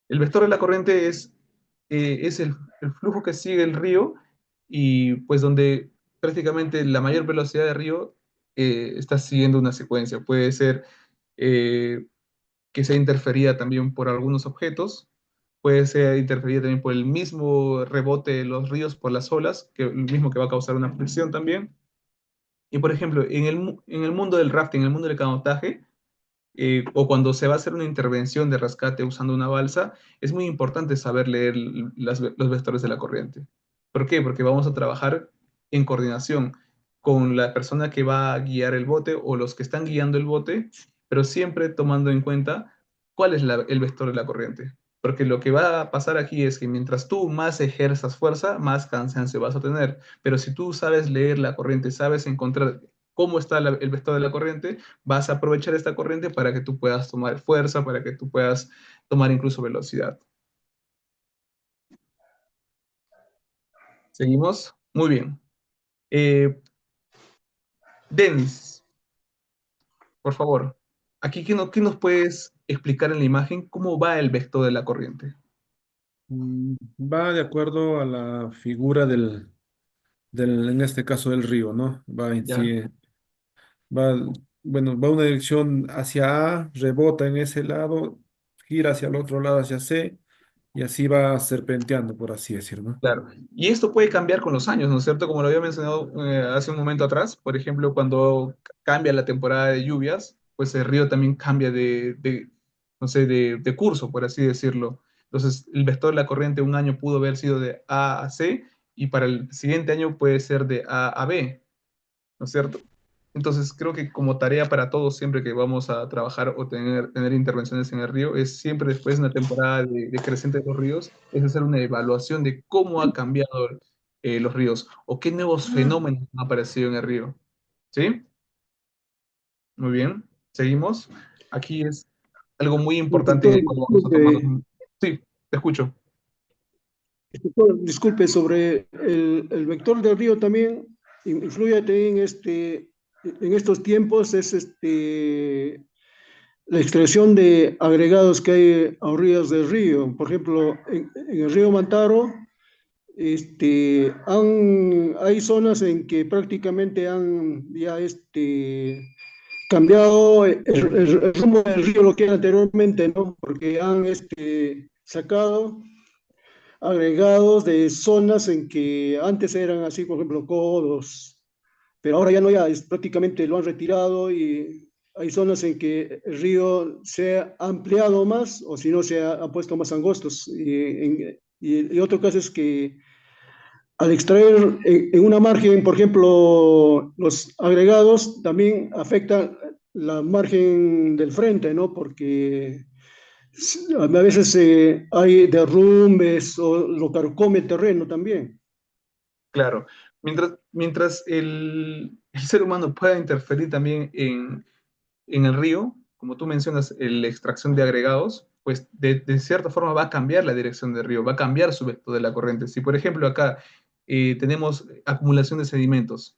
El vector de la corriente es el flujo que sigue el río y pues donde prácticamente la mayor velocidad del río está siguiendo una secuencia. Puede ser que sea interferida también por algunos objetos, puede ser interferida también por el mismo rebote de los ríos por las olas, que el mismo que va a causar una fricción también. Y por ejemplo, en el mundo del rafting, en el mundo del canotaje, o cuando se va a hacer una intervención de rescate usando una balsa, es muy importante saber leer los vectores de la corriente. ¿Por qué? Porque vamos a trabajar en coordinación con la persona que va a guiar el bote o los que están guiando el bote, pero siempre tomando en cuenta cuál es el vector de la corriente. Porque lo que va a pasar aquí es que mientras tú más ejerzas fuerza, más cansancio vas a tener. Pero si tú sabes leer la corriente, sabes encontrar cómo está el vector de la corriente, vas a aprovechar esta corriente para que tú puedas tomar fuerza, para que tú puedas tomar incluso velocidad. ¿Seguimos? Muy bien. Denis, por favor, aquí, ¿qué nos puedes explicar en la imagen cómo va el vector de la corriente? Va de acuerdo a la figura en este caso del río, ¿no? Va en ¿Ya? sí, va, bueno, va una dirección hacia A, rebota en ese lado, gira hacia el otro lado, hacia C, y así va serpenteando, por así decirlo, ¿no? Claro. Y esto puede cambiar con los años, ¿no es cierto? Como lo había mencionado hace un momento atrás, por ejemplo, cuando cambia la temporada de lluvias, pues el río también cambia no sé, de curso, por así decirlo. Entonces, el vector de la corriente un año pudo haber sido de A a C y para el siguiente año puede ser de A a B, ¿no es cierto? Entonces, creo que como tarea para todos, siempre que vamos a trabajar o tener intervenciones en el río, es siempre después de una temporada de creciente de los ríos, es hacer una evaluación de cómo ha cambiado los ríos o qué nuevos fenómenos han aparecido en el río. ¿Sí? Muy bien. Seguimos. Aquí es algo muy importante en Inspector, el cual vamos a tomar. disculpe, Sí, te escucho. inspector, disculpe, sobre el vector del río también influye también en estos tiempos, es la extracción de agregados que hay a orillas del río. Por ejemplo, en el río Mantaro, hay zonas en que prácticamente han ya cambiado el rumbo del río lo que era anteriormente, ¿no? Porque han sacado agregados de zonas en que antes eran así, por ejemplo, codos, pero ahora ya no, ya es prácticamente lo han retirado y hay zonas en que el río se ha ampliado más o si no ha puesto más angostos. Y otro caso es que al extraer en una margen, por ejemplo, los agregados también afectan la margen del frente, ¿no? Porque a veces hay derrumbes o lo carcome el terreno también. Claro. Mientras el ser humano pueda interferir también en el río, como tú mencionas, la extracción de agregados, pues de cierta forma va a cambiar la dirección del río, va a cambiar su vector de la corriente. Si, por ejemplo, acá tenemos acumulación de sedimentos,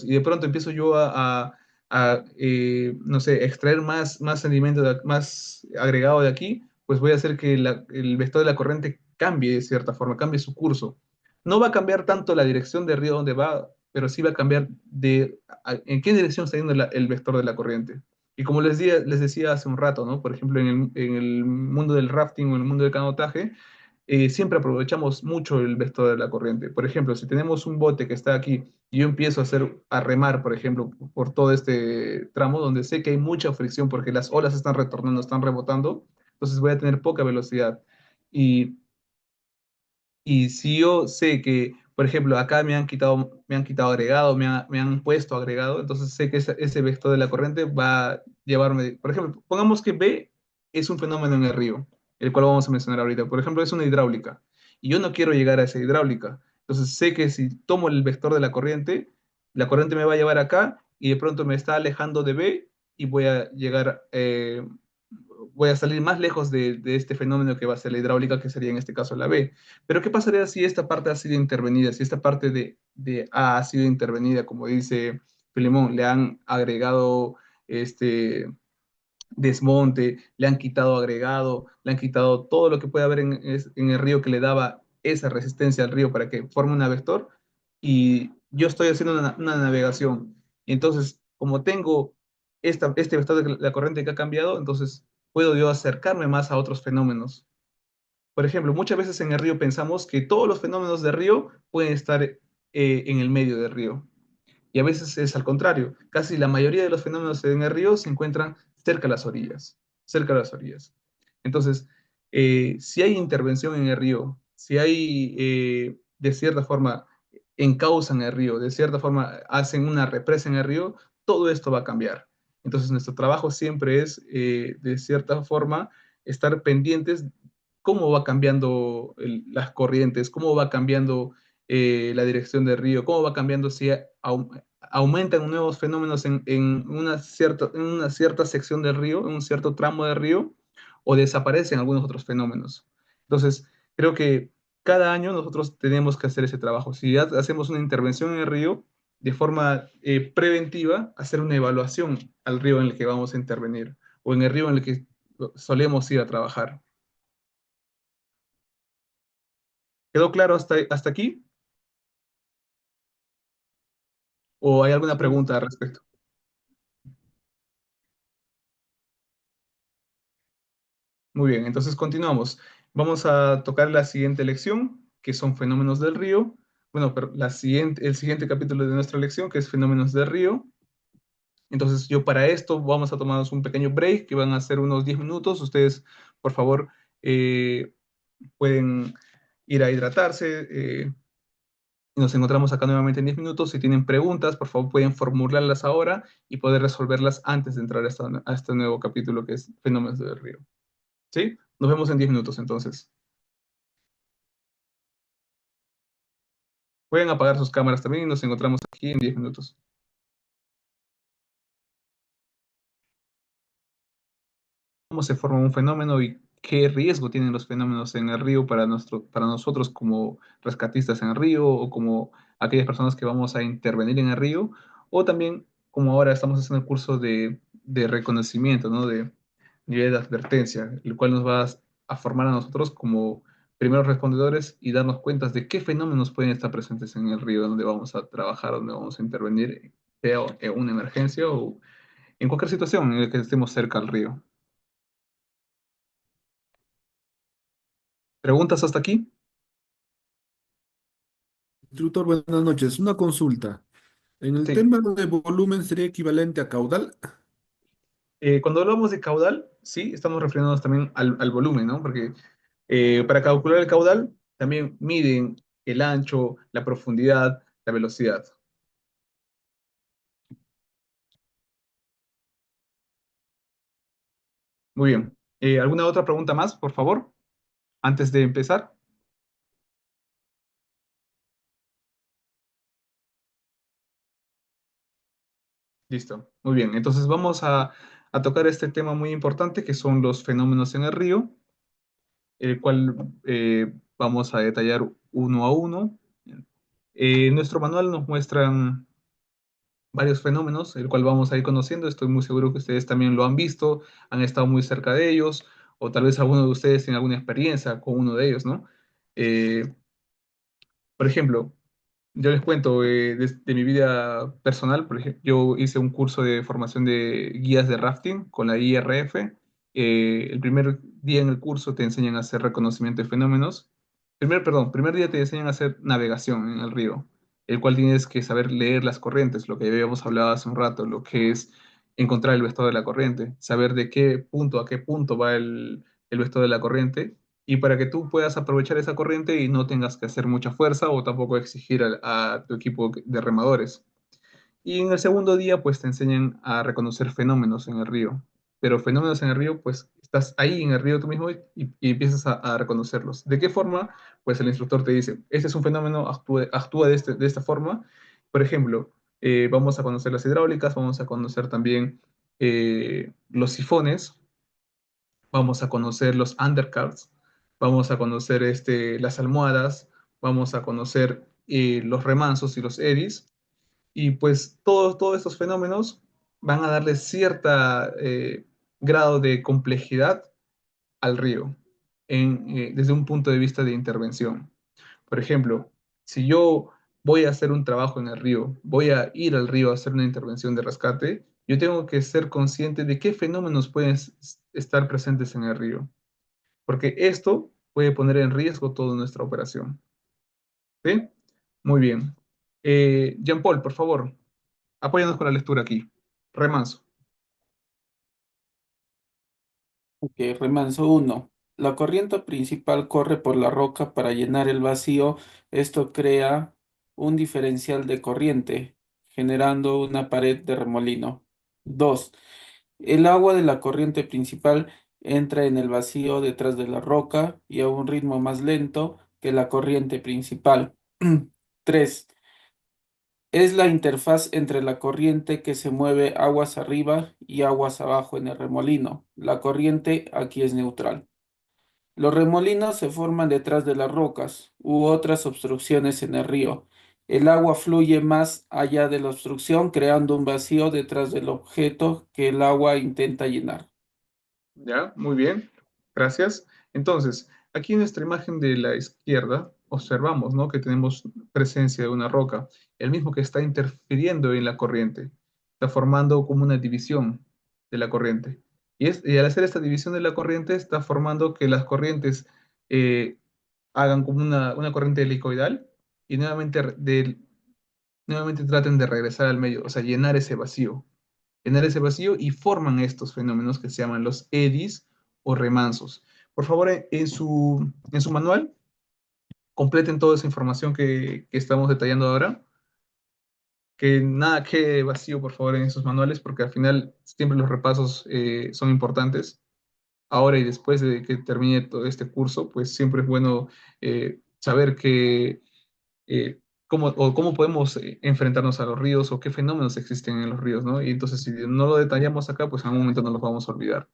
y de pronto empiezo yo no sé, extraer más sedimento, más agregado de aquí, pues voy a hacer que el vector de la corriente cambie de cierta forma, cambie su curso. No va a cambiar tanto la dirección del río donde va, pero sí va a cambiar en qué dirección está yendo el vector de la corriente. Y como les decía hace un rato, ¿no? Por ejemplo, en el mundo del rafting o en el mundo del canotaje, siempre aprovechamos mucho el vector de la corriente. Por ejemplo, si tenemos un bote que está aquí y yo empiezo a remar, por ejemplo, por todo este tramo donde sé que hay mucha fricción porque las olas están retornando, están rebotando, entonces voy a tener poca velocidad. Y, y si yo sé que, por ejemplo, acá me han quitado agregado, me han puesto agregado, entonces sé que ese vector de la corriente va a llevarme, por ejemplo, pongamos que B es un fenómeno en el río, el cual vamos a mencionar ahorita. Por ejemplo, es una hidráulica y yo no quiero llegar a esa hidráulica. Entonces sé que si tomo el vector de la corriente me va a llevar acá y de pronto me está alejando de B y voy a salir más lejos de este fenómeno que va a ser la hidráulica, que sería en este caso la B. Pero ¿qué pasaría si esta parte ha sido intervenida? Si esta parte de A ha sido intervenida, como dice Filemón, le han agregado este desmonte, le han quitado agregado, le han quitado todo lo que puede haber en el río que le daba esa resistencia al río para que forme una vector, y yo estoy haciendo una navegación. Y entonces, como tengo este vector de la corriente que ha cambiado, entonces puedo yo acercarme más a otros fenómenos. Por ejemplo, muchas veces en el río pensamos que todos los fenómenos de río pueden estar en el medio del río. Y a veces es al contrario. Casi la mayoría de los fenómenos en el río se encuentran cerca de las orillas. Cerca de las orillas. Entonces, si hay intervención en el río, si hay, de cierta forma, encausan el río, de cierta forma, hacen una represa en el río, todo esto va a cambiar. Entonces, nuestro trabajo siempre es, de cierta forma, estar pendientes cómo va cambiando las corrientes, cómo va cambiando la dirección del río, cómo va cambiando si aumentan nuevos fenómenos en en una cierta sección del río, en un cierto tramo del río, o desaparecen algunos otros fenómenos. Entonces, creo que cada año nosotros tenemos que hacer ese trabajo. Si ya hacemos una intervención en el río, de forma preventiva, hacer una evaluación al río en el que vamos a intervenir, o en el río en el que solemos ir a trabajar. ¿Quedó claro hasta aquí? ¿O hay alguna pregunta al respecto? Muy bien, entonces continuamos. Vamos a tocar la siguiente lección, que son fenómenos del río. Bueno, pero el siguiente capítulo de nuestra lección, que es fenómenos del río. Entonces, yo para esto vamos a tomarnos un pequeño break, que van a ser unos 10 minutos. Ustedes, por favor, pueden ir a hidratarse. Y nos encontramos acá nuevamente en 10 minutos. Si tienen preguntas, por favor, pueden formularlas ahora y poder resolverlas antes de entrar a este nuevo capítulo, que es fenómenos del río. ¿Sí? Nos vemos en 10 minutos entonces. Pueden apagar sus cámaras también y nos encontramos aquí en 10 minutos. ¿Cómo se forma un fenómeno y qué riesgo tienen los fenómenos en el río para nosotros como rescatistas en el río o como aquellas personas que vamos a intervenir en el río? O también, como ahora estamos haciendo el curso de reconocimiento, ¿no? De nivel de advertencia, el cual nos va a formar a nosotros como primeros respondedores y darnos cuenta de qué fenómenos pueden estar presentes en el río donde vamos a trabajar, donde vamos a intervenir, sea en una emergencia o en cualquier situación en la que estemos cerca al río. ¿Preguntas hasta aquí? Instructor, buenas noches. Una consulta. En el Sí. tema de volumen sería equivalente a caudal. Cuando hablamos de caudal, sí, estamos refiriéndonos también al volumen, ¿no? Porque para calcular el caudal también miden el ancho, la profundidad, la velocidad. Muy bien. ¿Alguna otra pregunta más, por favor, antes de empezar? Listo. Muy bien. Entonces vamos a tocar este tema muy importante que son los fenómenos en el río, el cual vamos a detallar uno a uno. Nuestro manual nos muestra varios fenómenos, el cual vamos a ir conociendo. Estoy muy seguro que ustedes también lo han visto, han estado muy cerca de ellos, o tal vez alguno de ustedes tiene alguna experiencia con uno de ellos, ¿no? Eh, por ejemplo, yo les cuento de mi vida personal. Por ejemplo, yo hice un curso de formación de guías de rafting con la IRF. El primer día en el curso te enseñan a hacer reconocimiento de fenómenos. Primer día te enseñan a hacer navegación en el río, el cual tienes que saber leer las corrientes, lo que habíamos hablado hace un rato, lo que es encontrar el estado de la corriente, saber de qué punto a qué punto va el estado de la corriente y para que tú puedas aprovechar esa corriente y no tengas que hacer mucha fuerza o tampoco exigir a tu equipo de remadores. Y en el segundo día, pues te enseñan a reconocer fenómenos en el río. Pero fenómenos en el río, pues estás ahí en el río tú mismo y empiezas a reconocerlos. ¿De qué forma? Pues el instructor te dice, este es un fenómeno, actúa de esta forma. Por ejemplo, vamos a conocer las hidráulicas, vamos a conocer también los sifones, vamos a conocer los undercarts, vamos a conocer las almohadas, vamos a conocer los remansos y los eddies, y pues todos estos fenómenos van a darle cierta grado de complejidad al río desde un punto de vista de intervención. Por ejemplo, si yo voy a hacer un trabajo en el río, voy a ir al río a hacer una intervención de rescate, yo tengo que ser consciente de qué fenómenos pueden estar presentes en el río, porque esto puede poner en riesgo toda nuestra operación. ¿Sí? Muy bien. Jean-Paul, por favor, apóyanos con la lectura aquí. Remanso. Ok, remanso 1. La corriente principal corre por la roca para llenar el vacío. Esto crea un diferencial de corriente, generando una pared de remolino. 2. El agua de la corriente principal entra en el vacío detrás de la roca y a un ritmo más lento que la corriente principal. 3. Es la interfaz entre la corriente que se mueve aguas arriba y aguas abajo en el remolino. La corriente aquí es neutral. Los remolinos se forman detrás de las rocas u otras obstrucciones en el río. El agua fluye más allá de la obstrucción, creando un vacío detrás del objeto que el agua intenta llenar. ¿Ya? Muy bien. Gracias. Entonces, aquí en nuestra imagen de la izquierda observamos, ¿no?, que tenemos presencia de una roca, el mismo que está interfiriendo en la corriente. Está formando como una división de la corriente. Y al hacer esta división de la corriente, está formando que las corrientes eh, hagan como una corriente helicoidal y nuevamente traten de regresar al medio, o sea, llenar ese vacío y forman estos fenómenos que se llaman los eddies o remansos. Por favor, en su manual, completen toda esa información que estamos detallando ahora. Que nada quede vacío, por favor, en esos manuales, porque al final siempre los repasos son importantes. Ahora y después de que termine todo este curso, pues siempre es bueno saber cómo podemos enfrentarnos a los ríos o qué fenómenos existen en los ríos, ¿no? Y entonces, si no lo detallamos acá, pues en algún momento no los vamos a olvidar.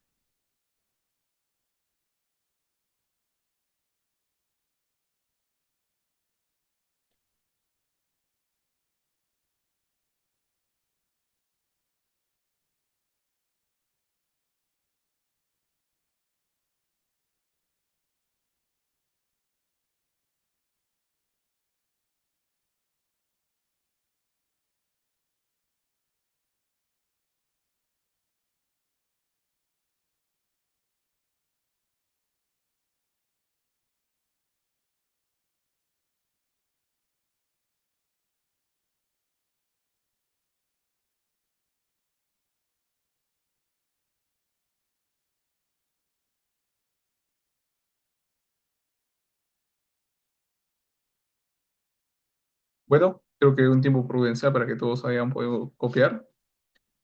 Bueno, creo que un tiempo prudencial para que todos hayan podido copiar.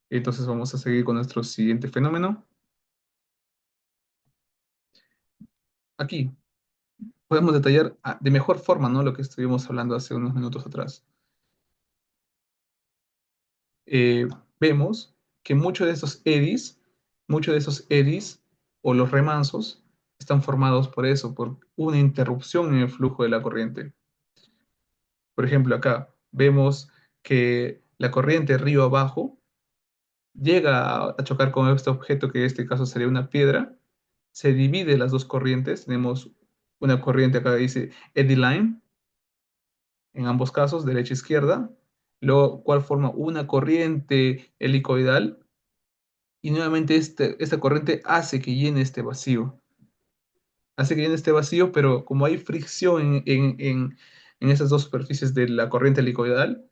Entonces vamos a seguir con nuestro siguiente fenómeno. Aquí podemos detallar de mejor forma, ¿no?, lo que estuvimos hablando hace unos minutos atrás. Eh, Vemos que muchos de esos eddies o los remansos están formados por eso, por una interrupción en el flujo de la corriente. Por ejemplo, acá vemos que la corriente río abajo llega a chocar con este objeto, que en este caso sería una piedra, se divide las dos corrientes, tenemos una corriente acá que dice eddy line, en ambos casos, derecha e izquierda, luego cual forma una corriente helicoidal, y nuevamente esta corriente hace que llene este vacío, pero como hay fricción en esas dos superficies de la corriente helicoidal,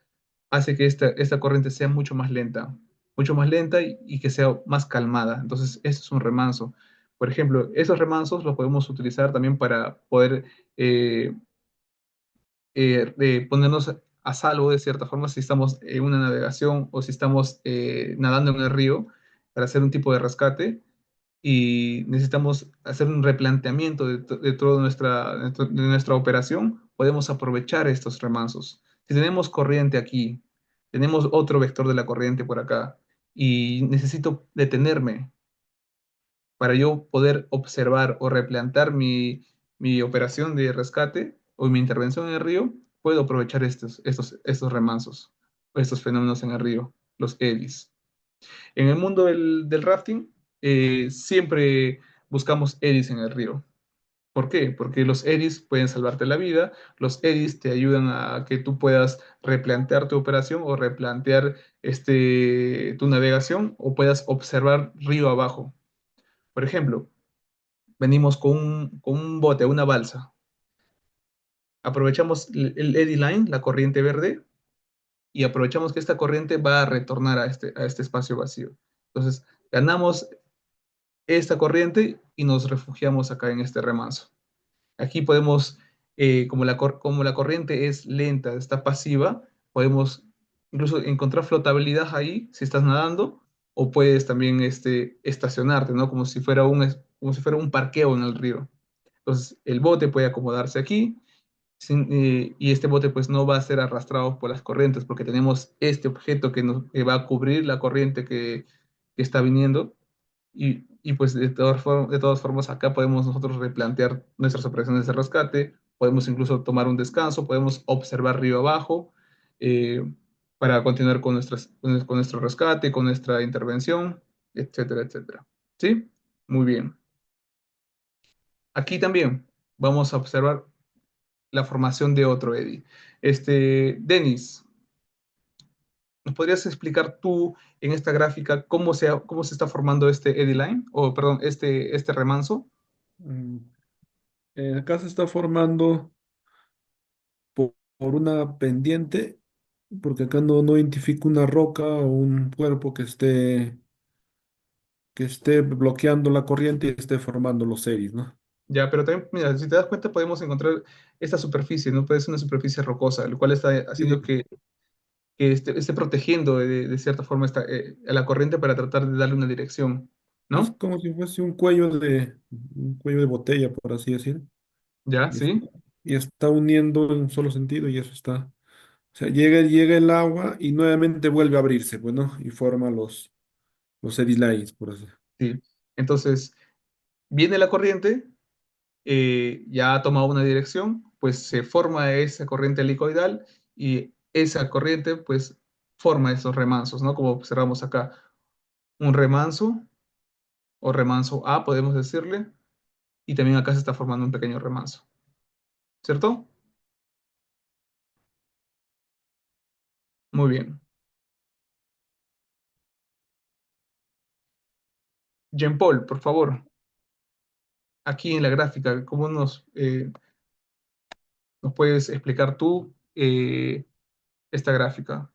hace que esta corriente sea mucho más lenta y que sea más calmada. Entonces, esto es un remanso. Por ejemplo, esos remansos los podemos utilizar también para poder eh, ponernos a salvo de cierta forma si estamos en una navegación o si estamos nadando en el río para hacer un tipo de rescate y necesitamos hacer un replanteamiento de toda de nuestra operación, podemos aprovechar estos remansos. Si tenemos corriente aquí, tenemos otro vector de la corriente por acá y necesito detenerme para yo poder observar o replantar mi operación de rescate o mi intervención en el río, puedo aprovechar estos remansos o estos fenómenos en el río, los eddies. En el mundo del rafting, siempre buscamos eddies en el río. ¿Por qué? Porque los eddies pueden salvarte la vida, los eddies te ayudan a que tú puedas replantear tu operación o replantear tu navegación o puedas observar río abajo. Por ejemplo, venimos con un bote, una balsa. Aprovechamos el eddy line, la corriente verde, y aprovechamos que esta corriente va a retornar a este espacio vacío. Entonces, ganamos esta corriente y nos refugiamos acá en este remanso. Aquí podemos, como la corriente es lenta, está pasiva, podemos incluso encontrar flotabilidad ahí si estás nadando, o puedes también estacionarte, ¿no? Como si fuera un parqueo en el río. Entonces, el bote puede acomodarse aquí, y este bote pues no va a ser arrastrado por las corrientes, porque tenemos este objeto que va a cubrir la corriente que está viniendo, pues de todas formas acá podemos nosotros replantear nuestras operaciones de rescate, podemos incluso tomar un descanso, podemos observar río abajo eh, para continuar con nuestro rescate, con nuestra intervención, etcétera, etcétera. ¿Sí? Muy bien. Aquí también vamos a observar la formación de otro eddy. Denis, ¿nos podrías explicar tú en esta gráfica cómo se está formando este eddy line? O, perdón, este remanso. Mm, Acá se está formando por una pendiente, porque acá no identifico una roca o un cuerpo que esté bloqueando la corriente y esté formando los eddies, ¿no? Ya, pero también, mira, si te das cuenta, podemos encontrar esta superficie, ¿no? Puede ser una superficie rocosa, lo cual está haciendo Sí, que esté protegiendo de cierta forma a la corriente para tratar de darle una dirección, es ¿no? como si fuese un cuello de botella, por así decir, Ya, y está, sí, y está uniendo en un solo sentido y eso está. O sea, llega el agua y nuevamente vuelve a abrirse, pues, ¿no? Y forma los eddy lines, por así. sí. Entonces, viene la corriente, ya ha tomado una dirección, pues se forma esa corriente helicoidal y esa corriente pues forma esos remansos, ¿no? Como observamos acá, un remanso o remanso A, podemos decirle, y también acá se está formando un pequeño remanso, ¿cierto? Muy bien. Jean-Paul, por favor, aquí en la gráfica, ¿cómo nos puedes explicar tú esta gráfica?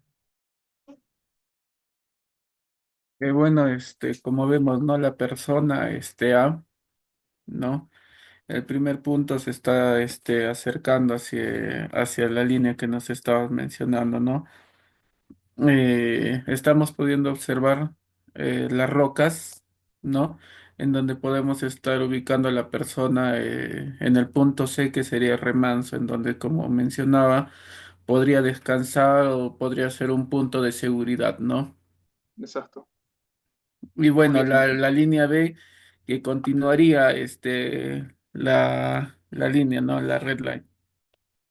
Bueno, como vemos, ¿no? La persona, A, ¿no? El primer punto se está, acercando hacia la línea que nos estabas mencionando, ¿no? Estamos pudiendo observar las rocas, ¿no? En donde podemos estar ubicando a la persona en el punto C, que sería remanso, en donde, como mencionaba, podría descansar o podría ser un punto de seguridad, ¿no? Exacto. Y Muy bueno, bien. la línea B que continuaría la línea, ¿no? La red line.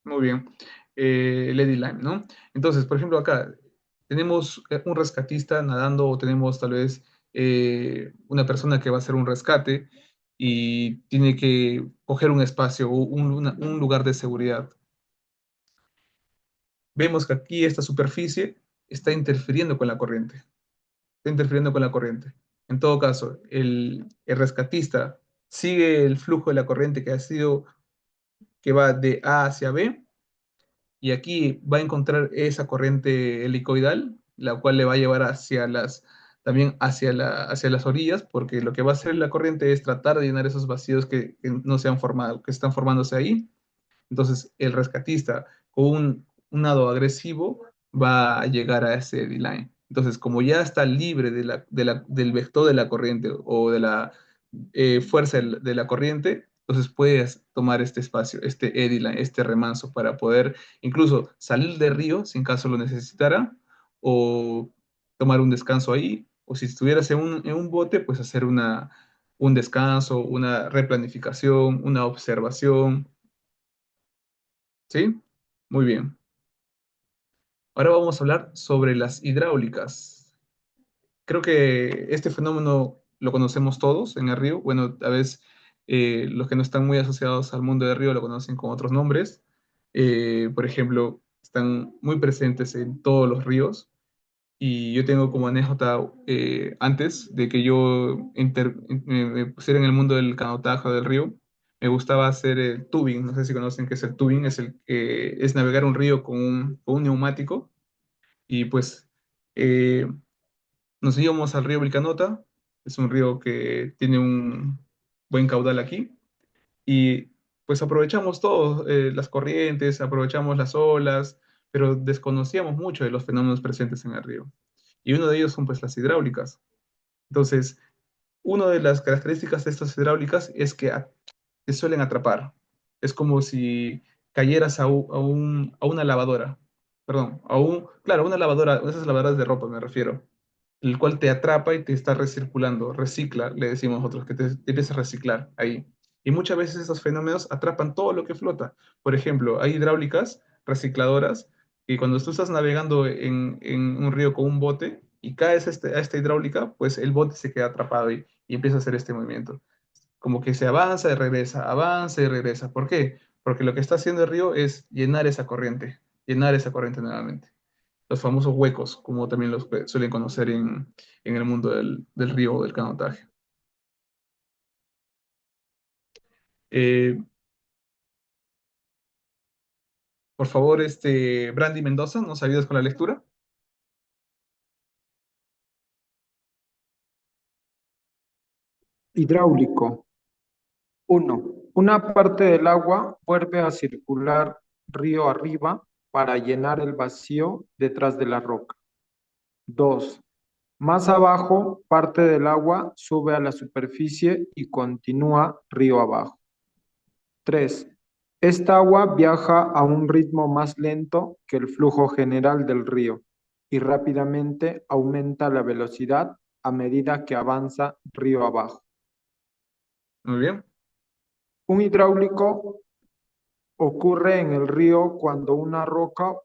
Muy bien. Lady Lime, ¿no? Entonces, por ejemplo, acá tenemos un rescatista nadando o tenemos tal vez una persona que va a hacer un rescate y tiene que coger un espacio o un lugar de seguridad. Vemos que aquí esta superficie está interfiriendo con la corriente. Está interfiriendo con la corriente. En todo caso, el rescatista sigue el flujo de la corriente que va de A hacia B, y aquí va a encontrar esa corriente helicoidal, la cual le va a llevar también hacia las orillas, porque lo que va a hacer la corriente es tratar de llenar esos vacíos que no se han formado, que están formándose ahí. Entonces, el rescatista con un nado agresivo va a llegar a ese D-line. Entonces, como ya está libre del vector de la corriente o de la fuerza de la corriente, entonces puedes tomar este espacio, este eddy line, este remanso, para poder incluso salir del río si en caso lo necesitara, o tomar un descanso ahí, o si estuvieras en un bote, pues hacer un descanso, una replanificación, una observación. ¿Sí? Muy bien. Ahora vamos a hablar sobre las hidráulicas. Creo que este fenómeno lo conocemos todos en el río. Bueno, a veces Los que no están muy asociados al mundo del río lo conocen con otros nombres. Por ejemplo, están muy presentes en todos los ríos. Y yo tengo como anécdota, antes de que yo me pusiera en el mundo del canotaje del río, me gustaba hacer el tubing. No sé si conocen qué es el tubing. Es navegar un río con un neumático. Y pues eh, nos íbamos al río Vilcanota. Es un río que tiene un buen caudal aquí. Y pues aprovechamos todo, las corrientes, aprovechamos las olas, pero desconocíamos mucho de los fenómenos presentes en el río. Y uno de ellos son pues las hidráulicas. Entonces, una de las características de estas hidráulicas es que te suelen atrapar. Es como si cayeras a una lavadora. Perdón, claro, una lavadora, esas lavadoras de ropa me refiero, el cual te atrapa y te está recirculando, recicla, le decimos nosotros, que te empieza a reciclar ahí. Y muchas veces esos fenómenos atrapan todo lo que flota. Por ejemplo, hay hidráulicas recicladoras y cuando tú estás navegando en un río con un bote y caes a esta hidráulica, pues el bote se queda atrapado y empieza a hacer este movimiento. Como que se avanza y regresa. ¿Por qué? Porque lo que está haciendo el río es llenar esa corriente nuevamente, los famosos huecos, como también los suelen conocer en el mundo del río o del canotaje. Eh, por favor, Brandy Mendoza, ¿nos ayudas con la lectura? Hidráulico. 1. Una parte del agua vuelve a circular río arriba para llenar el vacío detrás de la roca. 2. Más abajo, parte del agua sube a la superficie y continúa río abajo. 3. Esta agua viaja a un ritmo más lento que el flujo general del río y rápidamente aumenta la velocidad a medida que avanza río abajo. Muy bien. Un hidráulico ocurre en el río cuando una roca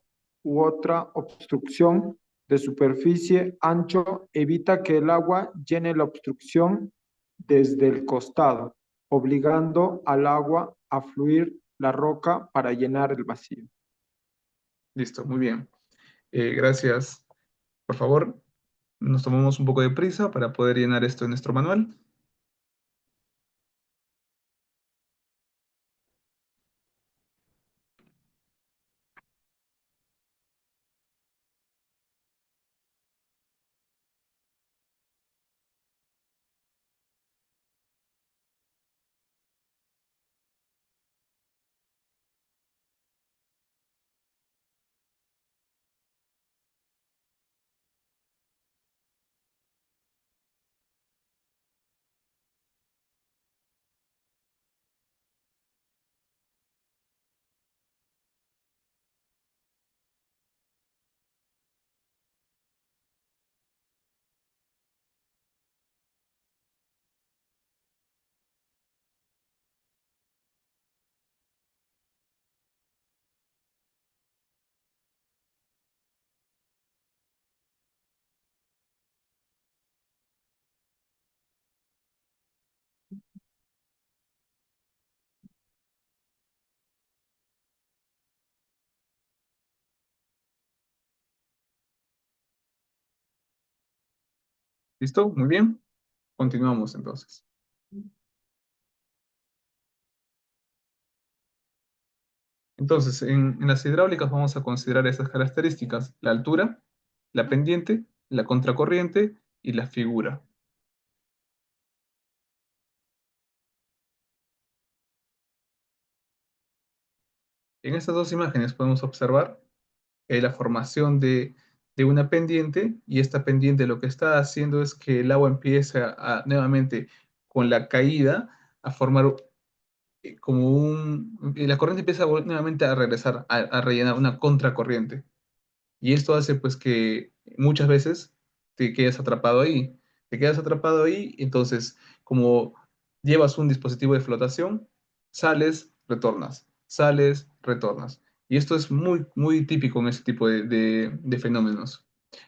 u otra obstrucción de superficie ancho evita que el agua llene la obstrucción desde el costado, obligando al agua a fluir la roca para llenar el vacío. Listo, muy bien. Gracias. Por favor, nos tomamos un poco de prisa para poder llenar esto en nuestro manual. ¿Listo? Muy bien. Continuamos entonces. Entonces, en las hidráulicas vamos a considerar esas características: la altura, la pendiente, la contracorriente y la figura. En estas dos imágenes podemos observar la formación de una pendiente, y esta pendiente lo que está haciendo es que el agua empiece nuevamente con la caída a formar la corriente empieza nuevamente a regresar, a rellenar una contracorriente. Y esto hace pues que muchas veces te quedes atrapado ahí. Te quedas atrapado ahí, entonces como llevas un dispositivo de flotación, sales, retornas, sales, retornas. Y esto es muy, muy típico en este tipo de fenómenos.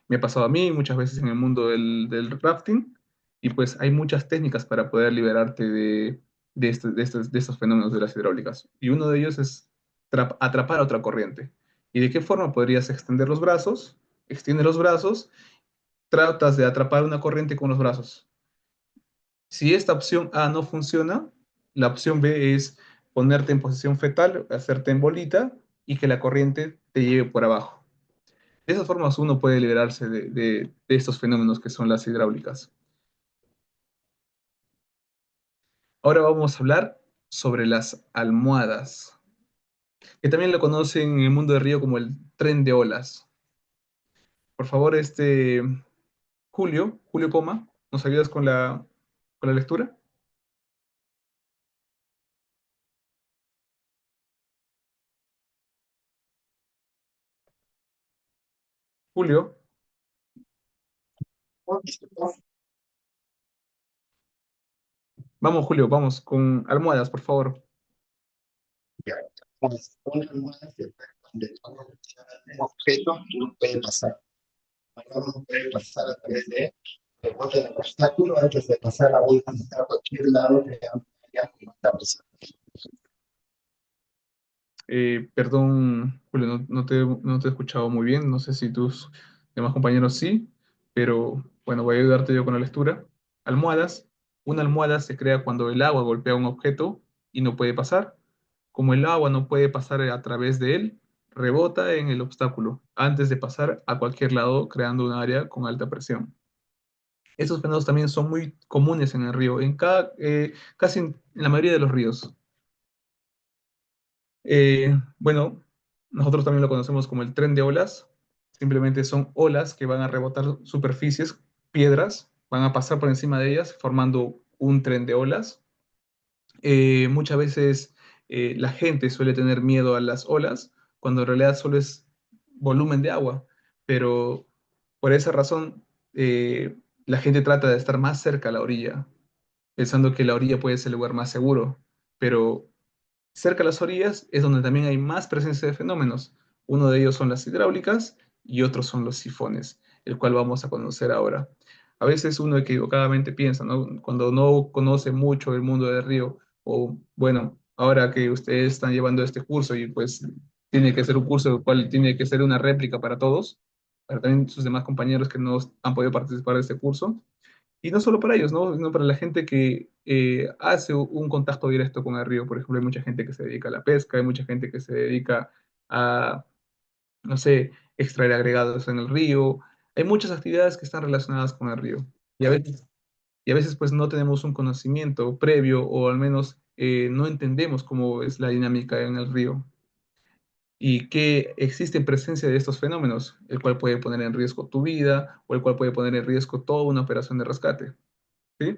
Me ha pasado a mí muchas veces en el mundo del rafting, y pues hay muchas técnicas para poder liberarte de estos fenómenos de las hidráulicas. Y uno de ellos es atrapar otra corriente. ¿Y de qué forma podrías extender los brazos? Extiende los brazos, tratas de atrapar una corriente con los brazos. Si esta opción A no funciona, la opción B es ponerte en posición fetal, hacerte en bolita y que la corriente te lleve por abajo. De esas formas uno puede liberarse de estos fenómenos que son las hidráulicas. Ahora vamos a hablar sobre las almohadas, que también lo conocen en el mundo de Río como el tren de olas. Por favor, Julio Poma, ¿nos ayudas con la lectura? Julio. Vamos, Julio, vamos con almohadas, por favor. Ya, pues una almohada se donde un objeto no puede pasar. No puede pasar a través de el bote del obstáculo antes de pasar a cualquier lado que haya como está pasando. Perdón, Julio, no te he escuchado muy bien. No sé si tus demás compañeros sí, pero bueno, voy a ayudarte yo con la lectura. Almohadas. Una almohada se crea cuando el agua golpea un objeto y no puede pasar. Como el agua no puede pasar a través de él, rebota en el obstáculo antes de pasar a cualquier lado, creando un área con alta presión. Estos fenómenos también son muy comunes en el río, casi en la mayoría de los ríos. Bueno, nosotros también lo conocemos como el tren de olas. Simplemente son olas que van a rebotar superficies, piedras, van a pasar por encima de ellas, formando un tren de olas. Muchas veces la gente suele tener miedo a las olas, cuando en realidad solo es volumen de agua, pero por esa razón la gente trata de estar más cerca a la orilla, pensando que la orilla puede ser el lugar más seguro, pero cerca de las orillas es donde también hay más presencia de fenómenos. Uno de ellos son las hidráulicas y otros son los sifones, el cual vamos a conocer ahora. A veces uno equivocadamente piensa, ¿no? Cuando no conoce mucho el mundo del río, o bueno, ahora que ustedes están llevando este curso y pues tiene que ser un curso el cual tiene que ser una réplica para todos, para también sus demás compañeros que no han podido participar de este curso, y no solo para ellos, ¿no? Sino para la gente que hace un contacto directo con el río. Por ejemplo, hay mucha gente que se dedica a la pesca, hay mucha gente que se dedica a, no sé, extraer agregados en el río. Hay muchas actividades que están relacionadas con el río. Y a veces pues no tenemos un conocimiento previo o al menos no entendemos cómo es la dinámica en el río y que existe en presencia de estos fenómenos, el cual puede poner en riesgo tu vida o el cual puede poner en riesgo toda una operación de rescate. ¿Sí?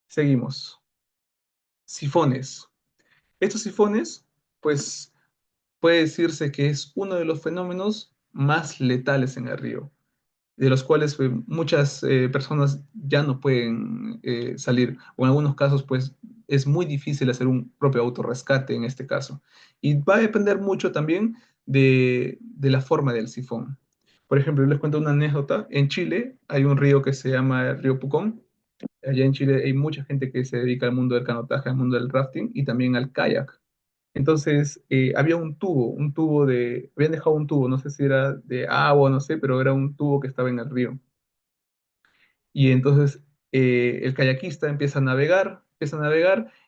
Seguimos. Sifones. Estos sifones, pues puede decirse que es uno de los fenómenos más letales en el río, de los cuales muchas personas ya no pueden salir, o en algunos casos, pues es muy difícil hacer un propio autorrescate en este caso. Y va a depender mucho también de la forma del sifón. Por ejemplo, les cuento una anécdota. En Chile hay un río que se llama el río Pucón. Allá en Chile hay mucha gente que se dedica al mundo del canotaje, al mundo del rafting y también al kayak. Entonces, había habían dejado un tubo, no sé si era de agua, no sé, pero era un tubo que estaba en el río. Y entonces el kayakista empieza a navegar,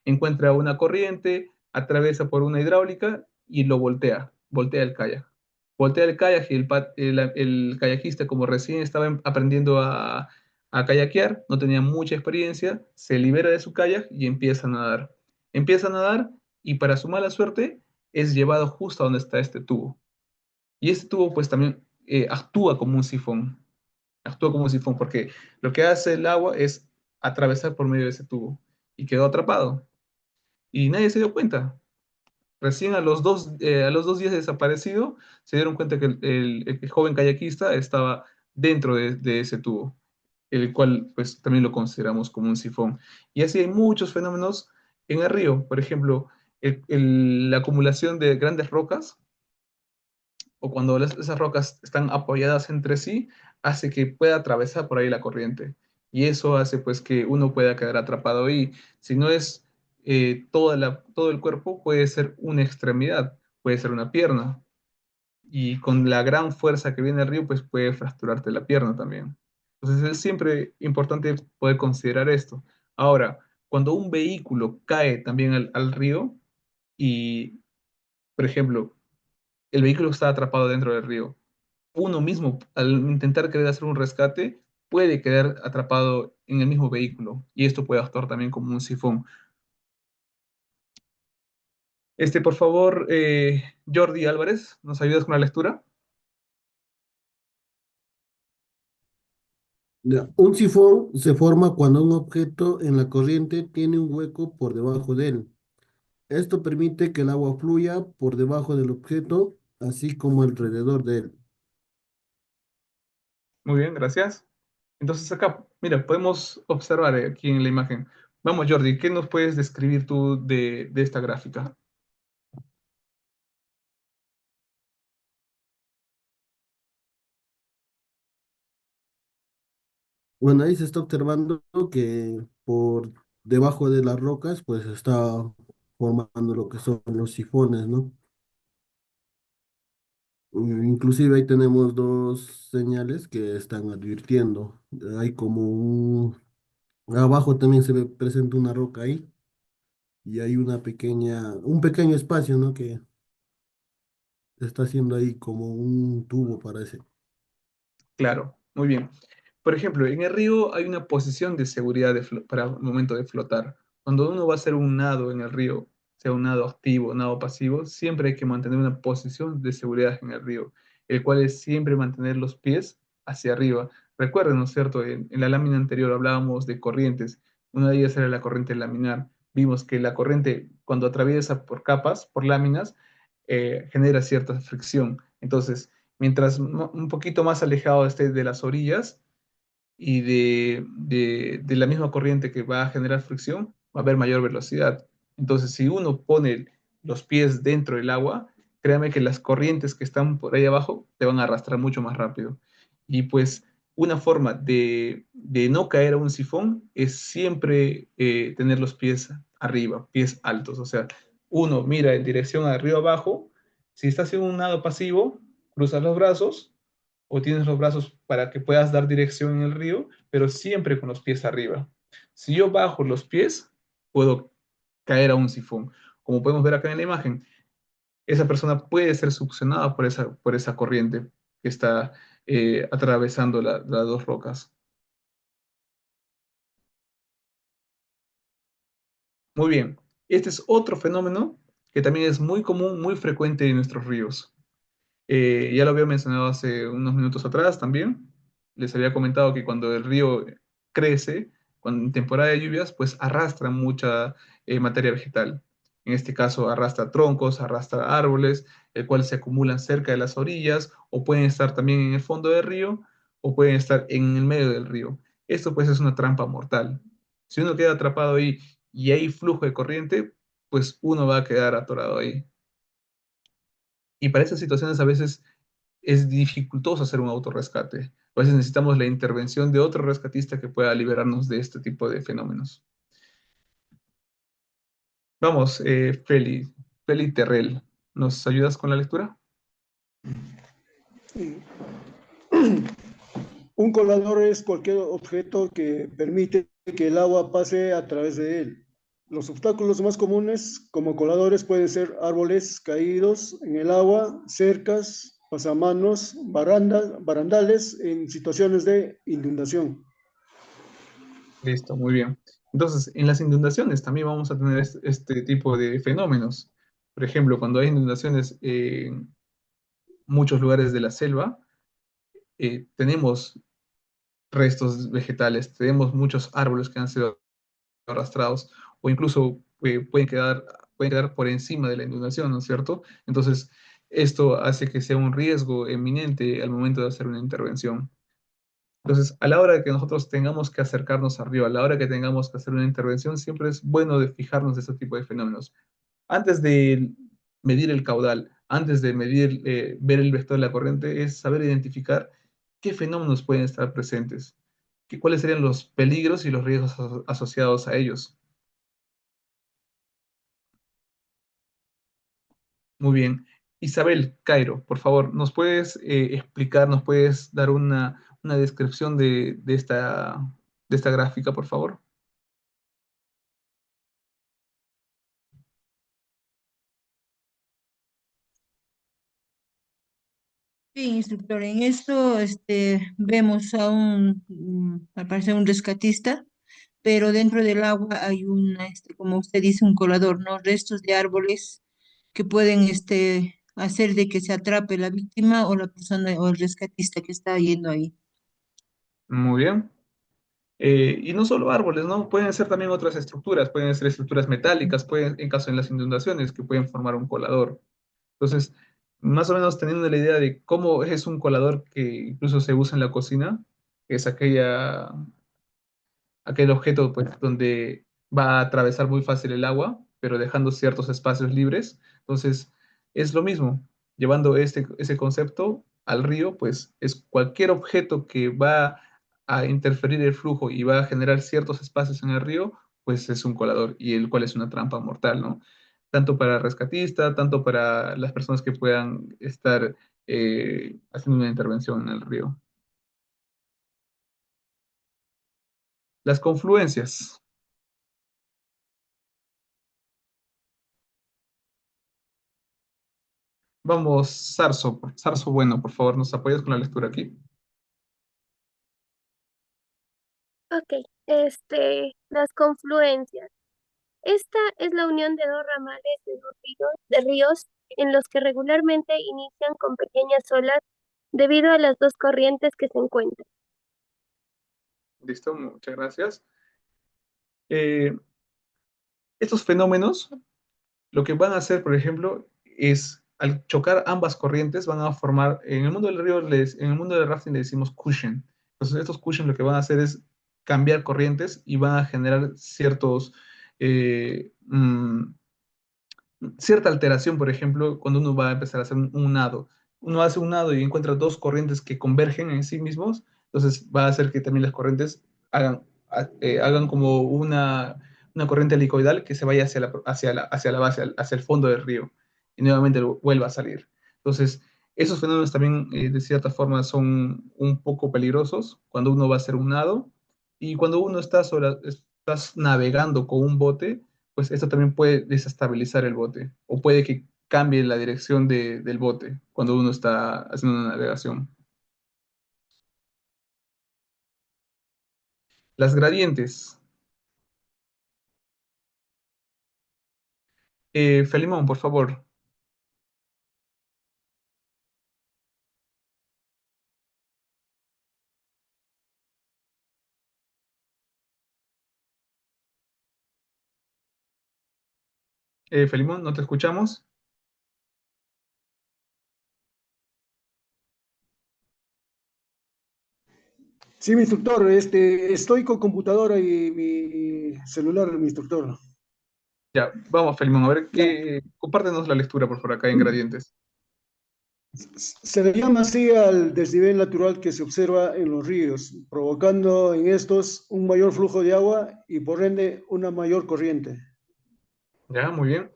encuentra una corriente, atraviesa por una hidráulica y lo voltea el kayak. Voltea el kayak y el kayakista, como recién estaba aprendiendo a kayakear, no tenía mucha experiencia, se libera de su kayak y empieza a nadar. Empieza a nadar y para su mala suerte es llevado justo a donde está este tubo. Y este tubo pues también actúa como un sifón, porque lo que hace el agua es atravesar por medio de ese tubo y quedó atrapado. Y nadie se dio cuenta. Recién a los 2 días de desaparecido, se dieron cuenta que el joven kayakista estaba dentro de ese tubo, el cual pues también lo consideramos como un sifón. Y así hay muchos fenómenos en el río. Por ejemplo, la acumulación de grandes rocas o cuando esas rocas están apoyadas entre sí, hace que pueda atravesar por ahí la corriente. Y eso hace pues que uno pueda quedar atrapado ahí. Si no es todo el cuerpo puede ser una extremidad, puede ser una pierna. Y con la gran fuerza que viene el río, pues puede fracturarte la pierna también. Entonces es siempre importante poder considerar esto. Ahora, cuando un vehículo cae también al río y, por ejemplo, el vehículo está atrapado dentro del río, uno mismo, al intentar querer hacer un rescate, puede quedar atrapado en el mismo vehículo y esto puede actuar también como un sifón. Por favor, Jordi Álvarez, ¿nos ayudas con la lectura? Ya, un sifón se forma cuando un objeto en la corriente tiene un hueco por debajo de él. Esto permite que el agua fluya por debajo del objeto, así como alrededor de él. Muy bien, gracias. Entonces acá, mira, podemos observar aquí en la imagen. Vamos, Jordi, ¿qué nos puedes describir tú de esta gráfica? Bueno, ahí se está observando que por debajo de las rocas, pues está formando lo que son los sifones, ¿no? Inclusive ahí tenemos dos señales que están advirtiendo. Hay como un... Abajo también se ve presente una roca ahí y hay un pequeño espacio, ¿no? Que está haciendo ahí como un tubo, parece. Claro, muy bien. Por ejemplo, en el río hay una posición de seguridad para el momento de flotar. Cuando uno va a hacer un nado en el río, sea un nado activo o nado pasivo, siempre hay que mantener una posición de seguridad en el río, el cual es siempre mantener los pies hacia arriba. Recuerden, ¿no es cierto? En la lámina anterior hablábamos de corrientes. Una de ellas era la corriente laminar. Vimos que la corriente, cuando atraviesa por capas, por láminas, genera cierta fricción. Entonces, mientras un poquito más alejado esté de las orillas y de la misma corriente que va a generar fricción, va a haber mayor velocidad. Entonces, si uno pone los pies dentro del agua, créame que las corrientes que están por ahí abajo te van a arrastrar mucho más rápido. Y pues una forma de no caer a un sifón es siempre tener los pies arriba, pies altos. O sea, uno mira en dirección arriba abajo. Si estás haciendo un nado pasivo, cruzas los brazos o tienes los brazos para que puedas dar dirección en el río, pero siempre con los pies arriba. Si yo bajo los pies, puedo caer a un sifón. Como podemos ver acá en la imagen, esa persona puede ser succionada por esa corriente que está atravesando las dos rocas. Muy bien. Este es otro fenómeno que también es muy común, muy frecuente en nuestros ríos. Ya lo había mencionado hace unos minutos atrás también. Les había comentado que cuando el río crece, cuando en temporada de lluvias, pues arrastra mucha materia vegetal. En este caso, arrastra troncos, arrastra árboles, el cual se acumulan cerca de las orillas, o pueden estar también en el fondo del río, o pueden estar en el medio del río. Esto pues es una trampa mortal. Si uno queda atrapado ahí y hay flujo de corriente, pues uno va a quedar atorado ahí. Y para esas situaciones a veces es dificultoso hacer un autorrescate. A veces necesitamos la intervención de otro rescatista que pueda liberarnos de este tipo de fenómenos. Vamos, Feli Terrell, ¿nos ayudas con la lectura? Un colador es cualquier objeto que permite que el agua pase a través de él. Los obstáculos más comunes como coladores pueden ser árboles caídos en el agua, cercas, pasamanos, barandales en situaciones de inundación. Listo, muy bien. Entonces, en las inundaciones también vamos a tener este tipo de fenómenos. Por ejemplo, cuando hay inundaciones en muchos lugares de la selva, tenemos restos vegetales, tenemos muchos árboles que han sido arrastrados o incluso pueden quedar por encima de la inundación, ¿no es cierto? Entonces, esto hace que sea un riesgo eminente al momento de hacer una intervención. Entonces, a la hora de que nosotros tengamos que acercarnos arriba, a la hora que tengamos que hacer una intervención, siempre es bueno de fijarnos de este tipo de fenómenos. Antes de medir el caudal, antes de medir, ver el vector de la corriente, es saber identificar qué fenómenos pueden estar presentes, cuáles serían los peligros y los riesgos asociados a ellos. Muy bien. Isabel Cairo, por favor, ¿nos puedes explicar, nos puedes dar una descripción de esta gráfica, por favor? Sí, instructor, en esto vemos a al parecer un rescatista, pero dentro del agua hay como usted dice, un colador, ¿no? Restos de árboles que pueden hacer de que se atrape la víctima o la persona o el rescatista que está yendo ahí. Muy bien. Y no solo árboles, ¿no? Pueden ser también otras estructuras, pueden ser estructuras metálicas, pueden, en caso de las inundaciones, que pueden formar un colador. Entonces, más o menos teniendo la idea de cómo es un colador que incluso se usa en la cocina, que es aquel objeto pues, donde va a atravesar muy fácil el agua, pero dejando ciertos espacios libres. Entonces, es lo mismo, llevando ese concepto al río, pues es cualquier objeto que va a interferir el flujo y va a generar ciertos espacios en el río, pues es un colador y el cual es una trampa mortal, ¿no? Tanto para el rescatista, tanto para las personas que puedan estar haciendo una intervención en el río. Las confluencias. Vamos, Sarso, bueno, por favor, ¿nos apoyas con la lectura aquí? Ok, las confluencias. Esta es la unión de dos ramales de ríos en los que regularmente inician con pequeñas olas debido a las dos corrientes que se encuentran. Listo, muchas gracias. Eh, Estos fenómenos, lo que van a hacer, por ejemplo, es al chocar ambas corrientes, van a formar, en el mundo del río, en el mundo del rafting le decimos cushion. Entonces, estos cushion lo que van a hacer es cambiar corrientes y van a generar eh, mm, cierta alteración, por ejemplo, cuando uno va a empezar a hacer un nado. Uno hace un nado y encuentra dos corrientes que convergen en sí mismos, entonces va a hacer que también las corrientes hagan como una corriente helicoidal que se vaya hacia la base, hacia el fondo del río, y nuevamente vuelva a salir. Entonces, esos fenómenos también, de cierta forma, son un poco peligrosos cuando uno va a hacer un nado, y cuando uno estás navegando con un bote, pues esto también puede desestabilizar el bote o puede que cambie la dirección del bote cuando uno está haciendo una navegación. Las gradientes. Felimón, por favor. Felimón, ¿no te escuchamos? Sí, mi instructor, estoy con computadora y mi celular, mi instructor. Ya, vamos, Felimón, a ver, Ya. compártenos la lectura, por favor, acá en gradientes. Se le llama así al desnivel natural que se observa en los ríos, provocando en estos un mayor flujo de agua y por ende una mayor corriente. Ya, muy bien.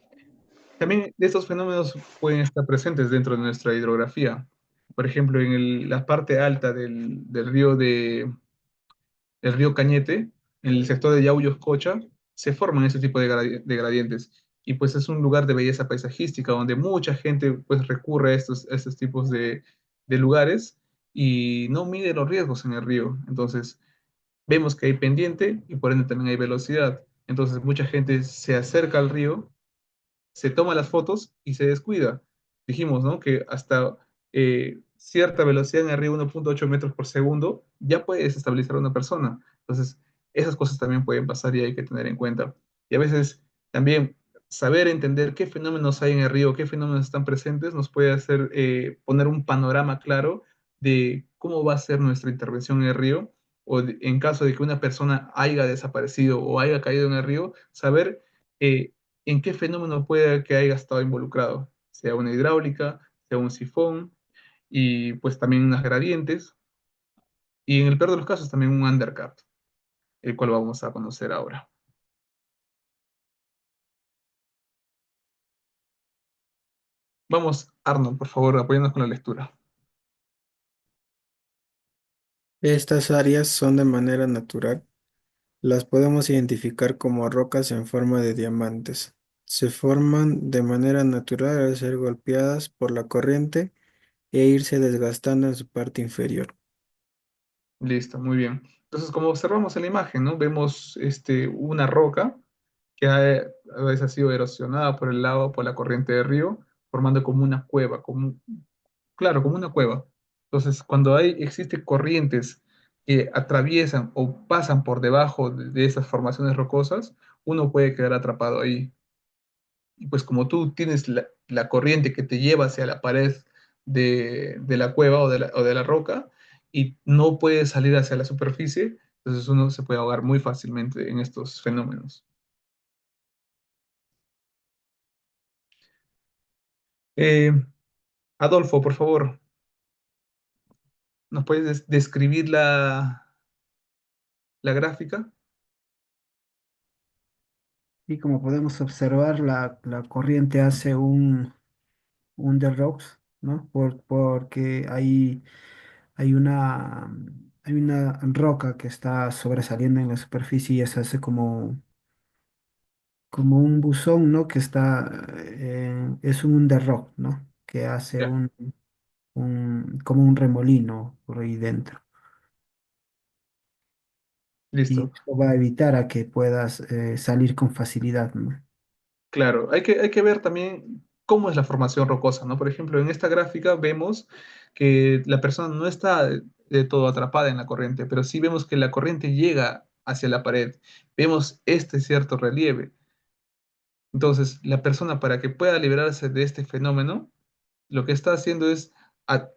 También estos fenómenos pueden estar presentes dentro de nuestra hidrografía. Por ejemplo, en la parte alta el río Cañete, en el sector de Yauyos-Cocha, se forman ese tipo de gradientes. Y pues es un lugar de belleza paisajística donde mucha gente pues recurre a estos tipos de lugares y no mide los riesgos en el río. Entonces, vemos que hay pendiente y por ende también hay velocidad. Entonces, mucha gente se acerca al río, se toma las fotos y se descuida. Dijimos, ¿no? Que hasta cierta velocidad en arriba, 1.8 metros por segundo, ya puede desestabilizar a una persona. Entonces, esas cosas también pueden pasar y hay que tener en cuenta. Y a veces también saber entender qué fenómenos hay en el río, qué fenómenos están presentes, nos puede hacer poner un panorama claro de cómo va a ser nuestra intervención en el río, o en caso de que una persona haya desaparecido o haya caído en el río, saber eh, en qué fenómeno puede que haya estado involucrado, sea una hidráulica, sea un sifón, y pues también unas gradientes, y en el peor de los casos también un undercut, el cual vamos a conocer ahora. Vamos, Arnold, por favor, apóyanos con la lectura. Estas áreas son de manera natural. Las podemos identificar como rocas en forma de diamantes. Se forman de manera natural al ser golpeadas por la corriente e irse desgastando en su parte inferior. Listo, muy bien. Entonces, como observamos en la imagen, ¿no? Vemos una roca que a veces ha sido erosionada por el agua, por la corriente del río, formando como una cueva, claro, como una cueva. Entonces, cuando existen corrientes que atraviesan o pasan por debajo de esas formaciones rocosas, uno puede quedar atrapado ahí. Y pues como tú tienes la corriente que te lleva hacia la pared de la cueva o de la roca y no puedes salir hacia la superficie, entonces uno se puede ahogar muy fácilmente en estos fenómenos. Eh, Adolfo, por favor, ¿nos puedes describir la gráfica? Y como podemos observar, la corriente hace un The Rocks, ¿no? Porque hay una roca que está sobresaliendo en la superficie y eso hace como un buzón, ¿no? Que está, es un The Rock, ¿no? Que hace Ya, como un remolino por ahí dentro. Y listo. esto va a evitar a que puedas salir con facilidad, ¿no? Claro, hay que ver también cómo es la formación rocosa, ¿no? Por ejemplo, en esta gráfica vemos que la persona no está de todo atrapada en la corriente, pero sí vemos que la corriente llega hacia la pared. Vemos este cierto relieve. Entonces, la persona para que pueda liberarse de este fenómeno, lo que está haciendo es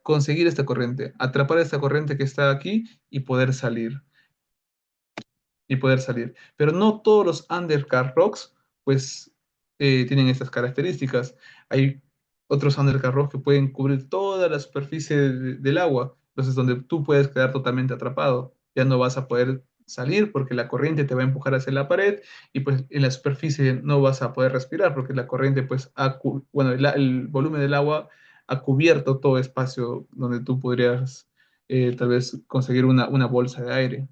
conseguir esta corriente, atrapar esta corriente que está aquí y poder salir y poder salir. Pero no todos los undercar rocks, pues, tienen estas características. Hay otros undercar rocks que pueden cubrir toda la superficie del agua, entonces donde tú puedes quedar totalmente atrapado. Ya no vas a poder salir porque la corriente te va a empujar hacia la pared y pues en la superficie no vas a poder respirar porque la corriente, pues, bueno, el volumen del agua ha cubierto todo espacio donde tú podrías tal vez conseguir una bolsa de aire.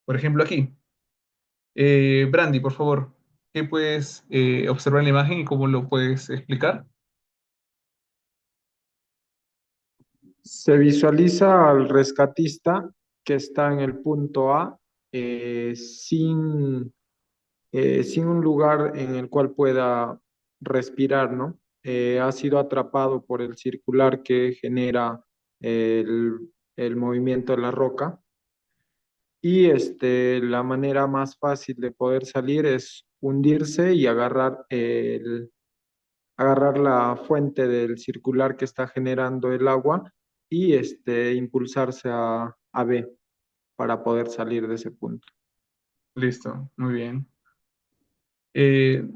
Por ejemplo, aquí. Brandy, por favor, ¿qué puedes observar en la imagen y cómo lo puedes explicar? Se visualiza al rescatista que está en el punto A sin un lugar en el cual pueda respirar, ¿no? Ha sido atrapado por el circular que genera el movimiento de la roca y la manera más fácil de poder salir es hundirse y agarrar la fuente del circular que está generando el agua y impulsarse a B para poder salir de ese punto. Listo, muy bien. Eh,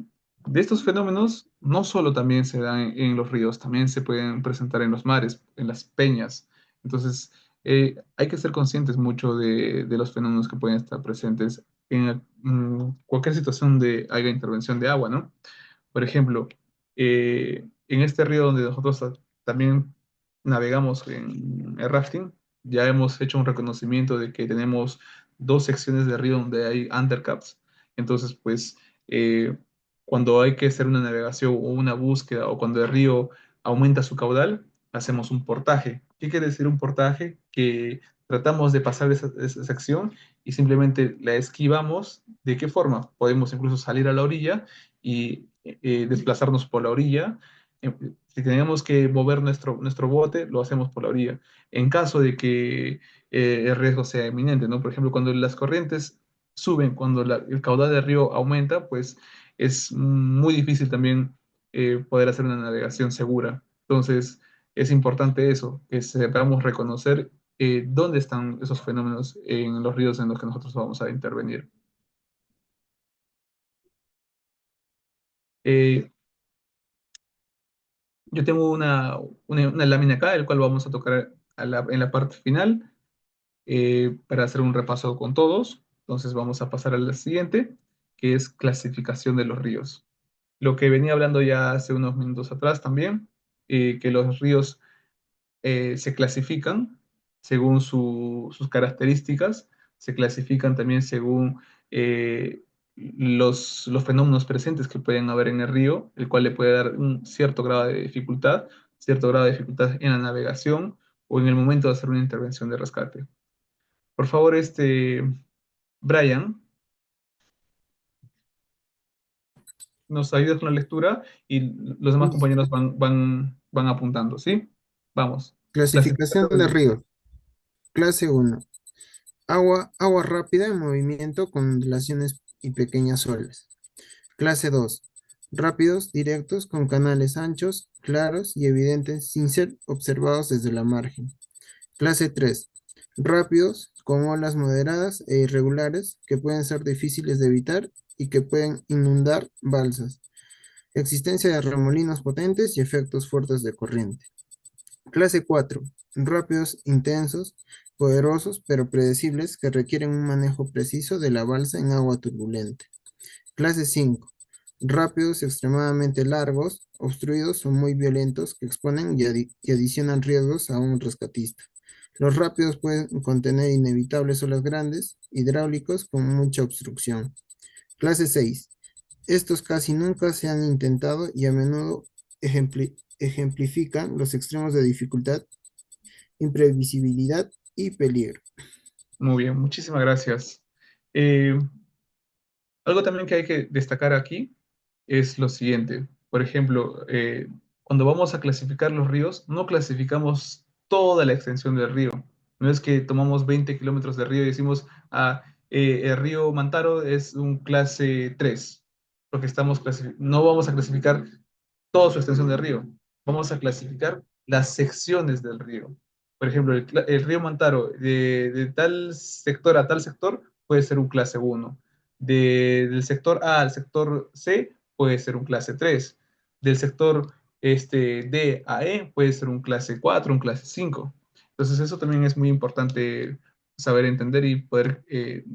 de estos fenómenos, no solo también se dan en los ríos, también se pueden presentar en los mares, en las peñas. Entonces, hay que ser conscientes mucho de los fenómenos que pueden estar presentes en cualquier situación de haya intervención de agua, ¿no? Por ejemplo, en este río donde nosotros también navegamos en el rafting, ya hemos hecho un reconocimiento de que tenemos dos secciones de río donde hay undercaps. Entonces, pues, eh, cuando hay que hacer una navegación o una búsqueda o cuando el río aumenta su caudal, hacemos un portaje. ¿Qué quiere decir un portaje? Que tratamos de pasar esa sección y simplemente la esquivamos. ¿De qué forma? Podemos incluso salir a la orilla y desplazarnos por la orilla. Si tenemos que mover nuestro bote, lo hacemos por la orilla. En caso de que el riesgo sea inminente, ¿no? Por ejemplo, cuando las corrientes suben, cuando el caudal del río aumenta, pues es muy difícil también poder hacer una navegación segura. Entonces, es importante eso, que sepamos reconocer dónde están esos fenómenos en los ríos en los que nosotros vamos a intervenir. Eh, Yo tengo una lámina acá, el cual vamos a tocar en la parte final para hacer un repaso con todos. Entonces vamos a pasar a la siguiente, que es clasificación de los ríos. lo que venía hablando ya hace unos minutos atrás también, que los ríos se clasifican según sus características, se clasifican también según los fenómenos presentes que pueden haber en el río, el cual le puede dar un cierto grado de dificultad en la navegación o en el momento de hacer una intervención de rescate. Por favor, Brian, nos ayudas con la lectura y los demás compañeros van apuntando, ¿sí? Vamos. Clasificación Clasificación de de ríos. ríos. Clase 1. Agua rápida en movimiento con ondulaciones y pequeñas olas. Clase 2. Rápidos, directos, con canales anchos, claros y evidentes sin ser observados desde la margen. Clase 3. Rápidos, con olas moderadas e irregulares que pueden ser difíciles de evitar y que pueden inundar balsas. Existencia de remolinos potentes y efectos fuertes de corriente. Clase 4. Rápidos, intensos, poderosos pero predecibles que requieren un manejo preciso de la balsa en agua turbulenta. Clase 5. Rápidos extremadamente largos, obstruidos o muy violentos que exponen y adicionan riesgos a un rescatista. Los rápidos pueden contener inevitables olas grandes, hidráulicos con mucha obstrucción. Clase 6. Estos casi nunca se han intentado y a menudo ejemplifican los extremos de dificultad, imprevisibilidad y peligro. Muy bien, muchísimas gracias. Eh, Algo también que hay que destacar aquí es lo siguiente. Por ejemplo, cuando vamos a clasificar los ríos, no clasificamos toda la extensión del río. No es que tomamos 20 kilómetros de río y decimos, el río Mantaro es un clase 3, porque no vamos a clasificar toda su extensión del río. Vamos a clasificar las secciones del río. Por ejemplo, el río Mantaro, de tal sector a tal sector, puede ser un clase 1. Del sector A al sector C, puede ser un clase 3. Del sector D a E, puede ser un clase 4, un clase 5. Entonces, eso también es muy importante saber entender y poder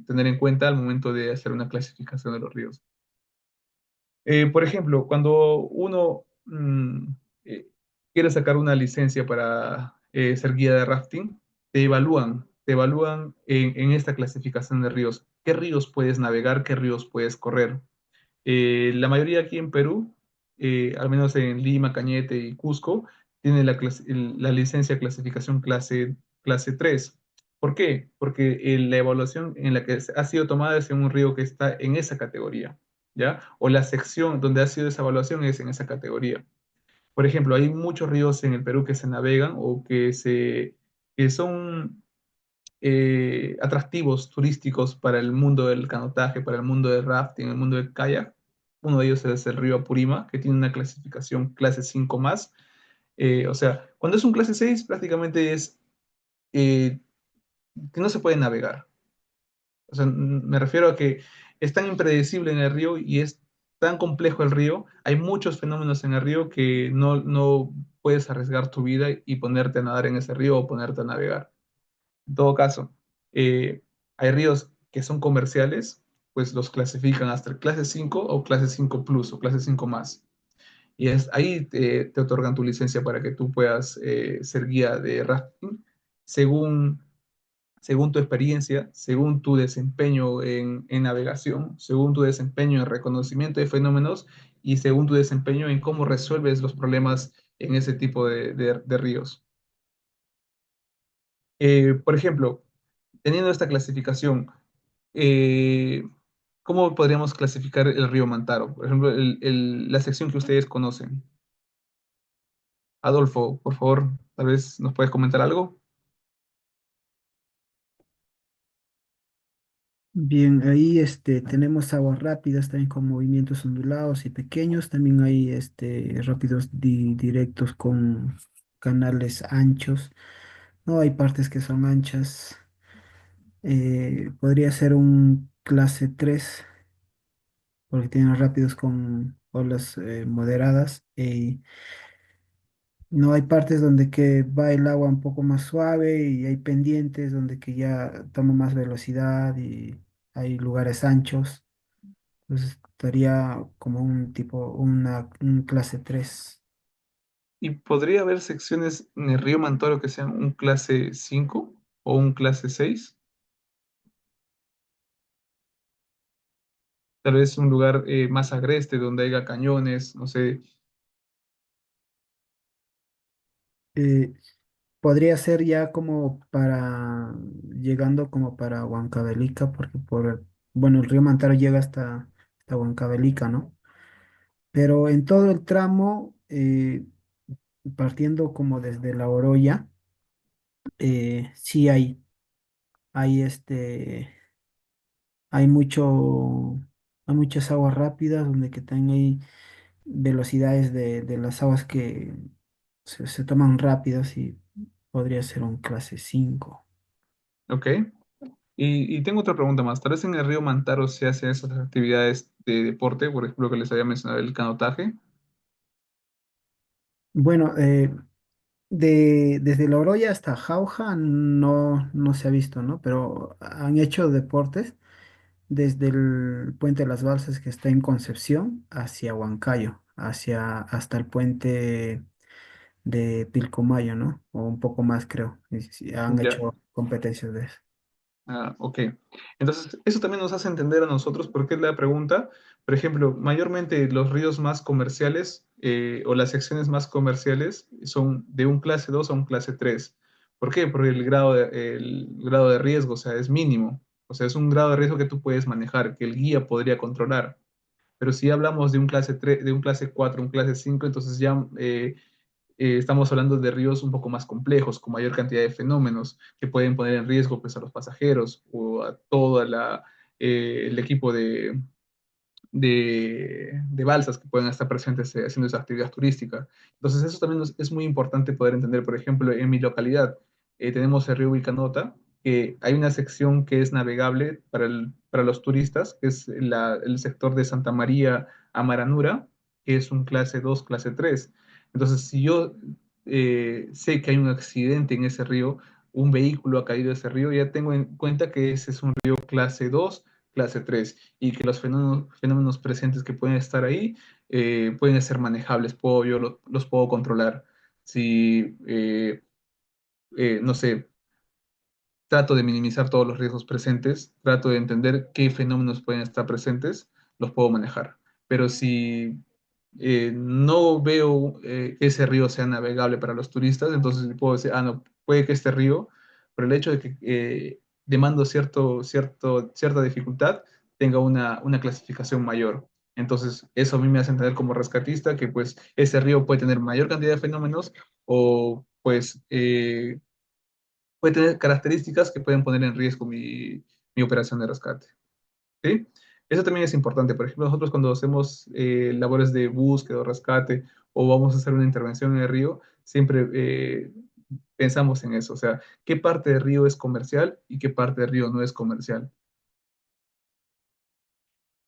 tener en cuenta al momento de hacer una clasificación de los ríos. Por ejemplo, cuando uno eh, quiere sacar una licencia para ser guía de rafting, te evalúan en esta clasificación de ríos. ¿Qué ríos puedes navegar? ¿Qué ríos puedes correr? La mayoría aquí en Perú, al menos en Lima, Cañete y Cusco, tiene la licencia de clasificación clase 3. ¿Por qué? Porque la evaluación en la que ha sido tomada es en un río que está en esa categoría, ¿ya? O la sección donde ha sido esa evaluación es en esa categoría. Por ejemplo, hay muchos ríos en el Perú que se navegan o que son atractivos turísticos para el mundo del canotaje, para el mundo del rafting, el mundo del kayak. Uno de ellos es el río Apurima, que tiene una clasificación clase 5 más. O sea, cuando es un clase 6, prácticamente es eh, que no se puede navegar. O sea, me refiero a que es tan impredecible en el río y es tan complejo el río, hay muchos fenómenos en el río que no puedes arriesgar tu vida y ponerte a nadar en ese río o ponerte a navegar. En todo caso, eh, hay ríos que son comerciales, pues los clasifican hasta el clase 5 o clase 5 plus o clase 5 más. Y ahí te otorgan tu licencia para que tú puedas ser guía de rafting según, según tu experiencia, según tu desempeño en navegación, según tu desempeño en reconocimiento de fenómenos y según tu desempeño en cómo resuelves los problemas en ese tipo de ríos. Por ejemplo, teniendo esta clasificación, eh, ¿cómo podríamos clasificar el río Mantaro? Por ejemplo, la sección que ustedes conocen. Adolfo, por favor, tal vez nos puedes comentar algo. Bien, ahí tenemos aguas rápidas también con movimientos ondulados y pequeños. También hay rápidos directos con canales anchos. No hay partes que son anchas. Podría ser un clase 3 porque tiene rápidos con olas moderadas. No hay partes donde que va el agua un poco más suave y hay pendientes donde que ya toma más velocidad y hay lugares anchos. Entonces estaría como un tipo, un clase 3. ¿Y podría haber secciones en el río Mantaro que sean un clase 5 o un clase 6? Tal vez un lugar más agreste donde haya cañones, no sé. Eh, Podría ser ya como para, llegando como para Huancavelica, porque bueno, el río Mantaro llega hasta Huancavelica, ¿no? Pero en todo el tramo, partiendo como desde La Oroya, sí hay hay mucho, hay muchas aguas rápidas donde que también hay velocidades de las aguas que se toman rápidas y podría ser un clase 5. Ok. Y tengo otra pregunta más. Tal vez en el río Mantaro se hacen esas actividades de deporte, por ejemplo, que les había mencionado el canotaje. Bueno, desde La Oroya hasta Jauja no se ha visto, ¿no? Pero han hecho deportes desde el puente de las Balsas que está en Concepción hacia Huancayo, hasta el puente de Pilcomayo, ¿no? O un poco más, creo. Y sí, han Ya. hecho competencias de eso. Ah, ok. Entonces, eso también nos hace entender a nosotros por qué es la pregunta. Por ejemplo, mayormente los ríos más comerciales o las secciones más comerciales son de un clase 2 a un clase 3. ¿Por qué? Porque el grado de riesgo, o sea, es mínimo. O sea, es un grado de riesgo que tú puedes manejar, que el guía podría controlar. Pero si hablamos de un clase 3, de un clase 4, un clase 5, entonces ya estamos hablando de ríos un poco más complejos, con mayor cantidad de fenómenos que pueden poner en riesgo pues, a los pasajeros o a todo el equipo de balsas que pueden estar presentes haciendo esa actividad turística. Entonces, eso también es muy importante poder entender. Por ejemplo, en mi localidad tenemos el río Vilcanota, que hay una sección que es navegable para los turistas, que es el sector de Santa María a Maranura, que es un clase 2 clase 3. Entonces, si yo sé que hay un accidente en ese río, un vehículo ha caído en ese río, ya tengo en cuenta que ese es un río clase 2 clase 3 y que los fenómenos presentes que pueden estar ahí pueden ser manejables, los puedo controlar. Si, no sé, trato de minimizar todos los riesgos presentes, trato de entender qué fenómenos pueden estar presentes, los puedo manejar. Pero si no veo que ese río sea navegable para los turistas, entonces puedo decir, ah, no, puede que este río, por el hecho de que demando cierta dificultad, tenga una clasificación mayor. Entonces, eso a mí me hace entender como rescatista que pues ese río puede tener mayor cantidad de fenómenos o pues puede tener características que pueden poner en riesgo mi operación de rescate. ¿Sí? Eso también es importante. Por ejemplo, nosotros cuando hacemos labores de búsqueda o rescate o vamos a hacer una intervención en el río, siempre pensamos en eso. O sea, ¿qué parte del río es comercial y qué parte del río no es comercial?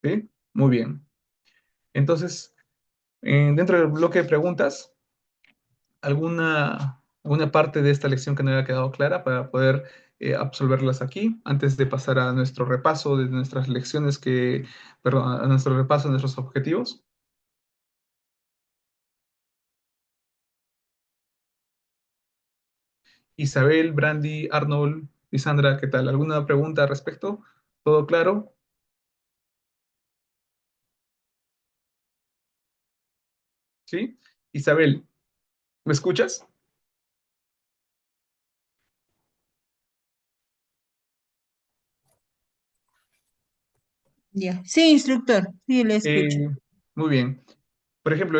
¿Sí? Muy bien. Entonces, dentro del bloque de preguntas, alguna parte de esta lección que no haya quedado clara para poder absolverlas aquí, antes de pasar a nuestro repaso de nuestras lecciones perdón, a nuestro repaso de nuestros objetivos. Isabel, Brandy, Arnold, Lisandra, ¿qué tal? ¿Alguna pregunta al respecto? ¿Todo claro? ¿Sí? Isabel, ¿me escuchas? Ya. Sí, instructor, sí, le escucho. Muy bien. Por ejemplo,